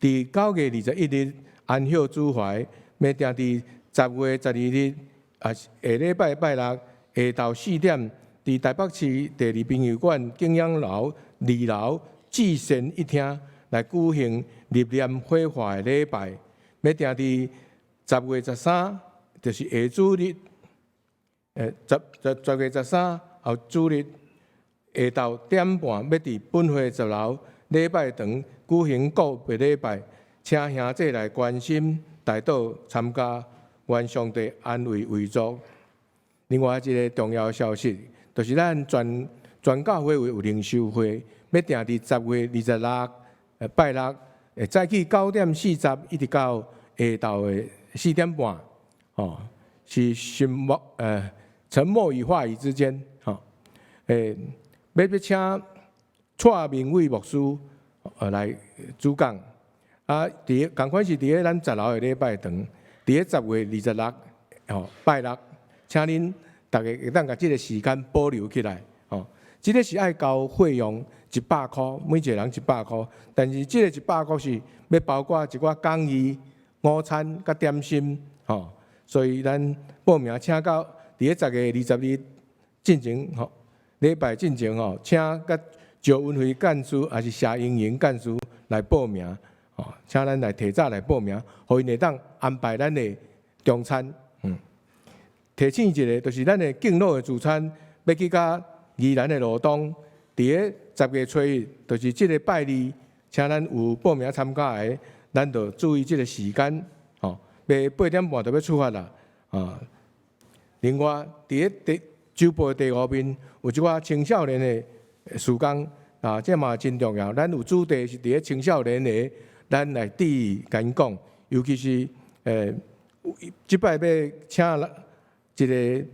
Speaker 1: 伫9月21日安息主怀，要定伫10月12日下礼拜六下昼4点，伫台北市第2殡仪馆景仰楼2楼至善一厅来举行立念火化的礼拜，要定伫10月13，就是下主日10月13后主日下晝1:30，要伫本会10楼礼拜堂举行告别礼拜，请兄弟来关心、代祷、参加，愿上帝安慰为祝。另外一个重要消息，就是咱全教会有灵修会，要定伫10月26拜六早起9:40，一直到下昼的4:30，是沉默与话语之间，要请蔡明伟牧师来主讲。同款是伫咱10楼的礼拜堂，伫10月26拜六，请恁大家会当甲即个时间保留起来。即个是爱交费用100块，每一个人100块，但是即个100块是要包括一寡讲义、午餐甲点心，所以咱报名请到伫10月20日进前，礼拜进前请甲招运会干事还是谢英营干事来报名，请咱来提早来报名，互因会当安排咱的中餐。提醒一个，就是咱的敬老的主餐要去到宜兰的罗东，伫10月初1，就是即个拜2，请咱有报名参加的，咱就注意即个时间，要8:30就要出发啦。另外，伫周报第5面有一寡青少年的事工，这嘛真重要。咱有主题是伫青少年的，咱来甲因讲，尤其是即摆要请一个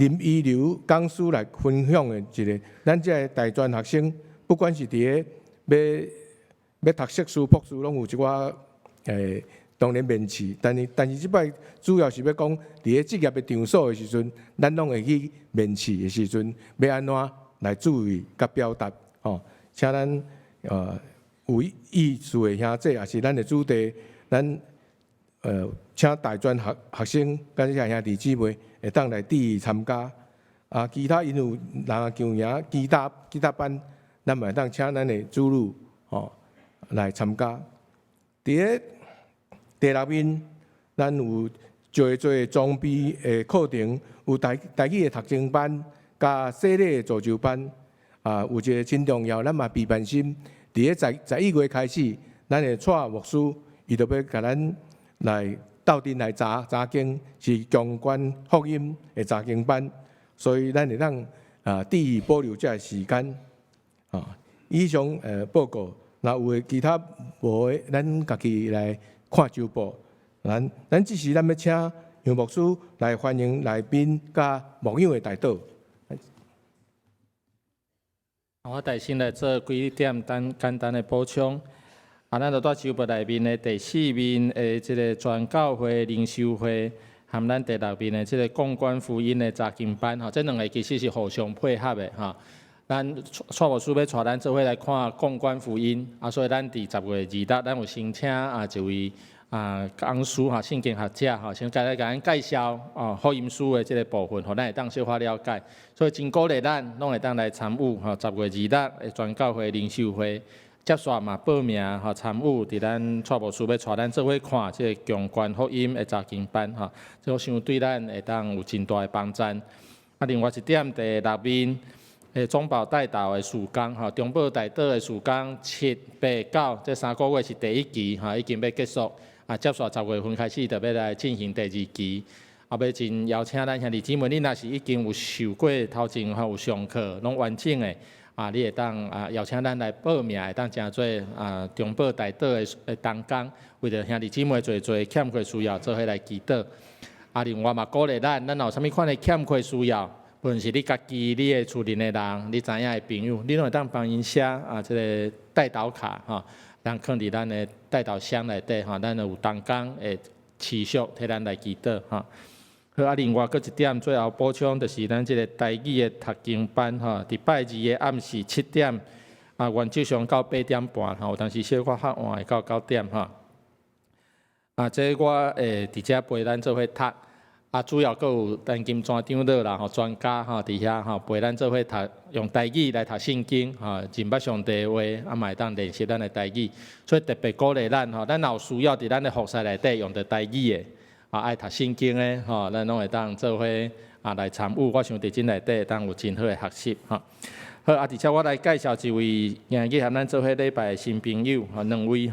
Speaker 1: 林依流讲师来分享的一个，咱这大专学生，不管是伫个要读硕士、博士，拢有一寡当然面试，但是即摆主要是要讲伫个职业的场所的时阵，咱拢会去面试的时阵，要安怎来注意甲表达吼，请咱有意思的兄弟，也是咱的主题，咱请大专学生甲这些兄弟姊妹会当来第参加。啊，其他因有人强赢吉他班，咱嘛会当请咱的主女吼来参加。伫个第6面，咱有做装备的课程，有台语的读经班，甲洗礼的助救班。啊，有一个真重要，咱嘛备办心。伫个11月开始，咱的蔡牧师伊就要甲咱来斗阵来查经，是强关福音的查经班，所以咱会当保留这个时间。啊，以上报告，若有诶其他无诶，咱家己来看周报。咱只是咱要请杨牧师来欢迎来宾甲牧友的大道。
Speaker 2: 我带先来做几点简单的补充。咱就在周报内面的第4面的这个全教会灵修会，和咱第6面的这个公关福音的查经班，这两个其实是互相配合的哈。咱蔡牧师要带咱做伙来看公关福音，所以咱伫10月2日，咱有申请一位讲师圣经学者先甲咱介绍福音书的这个部分，互咱会当小可了解。所以真鼓励咱拢会当来参与10月2日的全教会灵修会，接续嘛报名参与伫咱蔡牧师要带咱做伙看这个强关福音的查经班这我想对咱会当有真大的帮助。另外一点第6面。中保带导的事工中保带导的事工7、8、9这3个月是第1期已经要结束，接续10月份开始就要来进行第2期。要真邀请咱兄弟姊妹，你若是已经有受过头前有上课，拢完整的你会当邀请咱来报名，会当真做中保带导的同工，为着兄弟姊妹做欠缺需要，做伙来祈祷。另外嘛鼓励咱有啥物款的欠缺需要。无论是你家己、你的厝邻的人、你知影的朋友，你拢会当帮因写这个带导卡咱放伫咱的带导箱内底咱有同工会持续替咱来祈祷好，另外佫一点最后补充，就是咱这个台语的读经班伫拜二的暗时7点原则上到8点半有当时小可较晚会到9点这我伫遮陪咱做伙读。主要佫有陈金专长老啦，专家伫遐陪咱做伙读，用台语来读圣经真捌上帝话，嘛会当练习咱的台语，所以特别鼓励咱咱若有需要伫咱的服饰内底用到台语的爱读圣经的咱拢会当做伙来参与。我想伫真内底当有真好的学习好，而且我来介绍一位今日和咱做伙礼拜的新朋友2位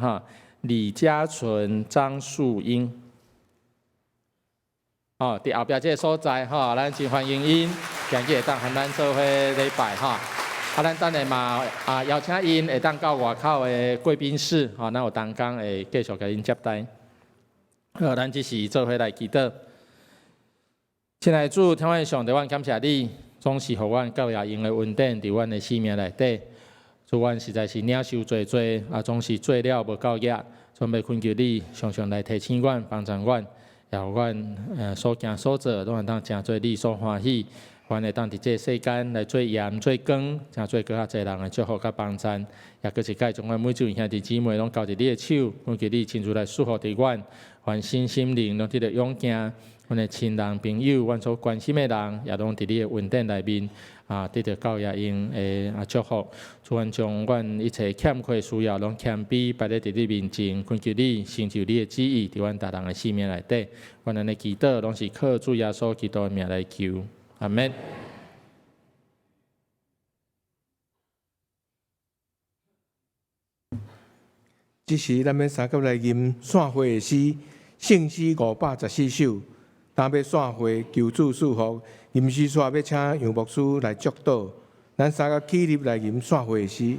Speaker 2: 李嘉纯、张素英。伫后壁这个所在咱真欢迎因，今日会当和咱做伙礼拜咱等下嘛邀请因会当到外口的贵宾室咱有同工会继续甲因接待。咱只是做伙来祈祷。亲爱的主，天父上帝，阮感谢你，总是互阮教也用的恩典伫阮的生命内底。主，阮实在是领受侪总是做了无够额，准备恳求你常常来提醒阮、帮助阮。也有阮所行所做，拢会当诚做你所欢喜，阮会当伫这世间来做盐做光，诚做更较侪人的祝福甲帮助。也佫一届将阮每一位兄弟姊妹拢交伫你的手，恳求你亲自来祝福伫阮，凡身心灵拢得到勇健。阮的亲人朋友，阮所关心的人，也拢伫你的恩典内面得到教也因的祝福。主，阮将阮一切欠缺需要，拢谦卑摆在你面前，恳求你成就你的旨意，伫阮逐人的生命内底。阮安尼祈祷，拢是靠主耶稣基督的名来求，阿门。
Speaker 1: 即时咱要三甲来吟散会的诗，圣诗514首。当要散会求主祝福，吟诗煞要请杨牧师来祝祷。咱三个起立来吟散会的诗。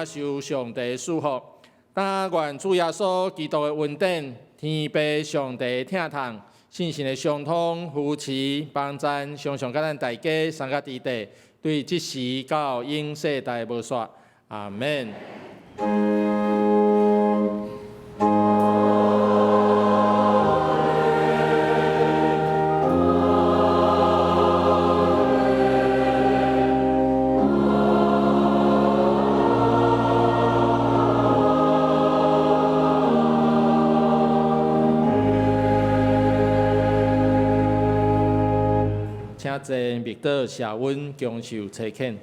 Speaker 2: 领受上帝祝福。但愿主耶稣基督的恩典、天父上帝疼痛、信心的相通、扶持、帮赞，常常甲咱大家三甲伫地，对即时到永世代无煞。阿免。请坐，密道谢阮，恭受差遣。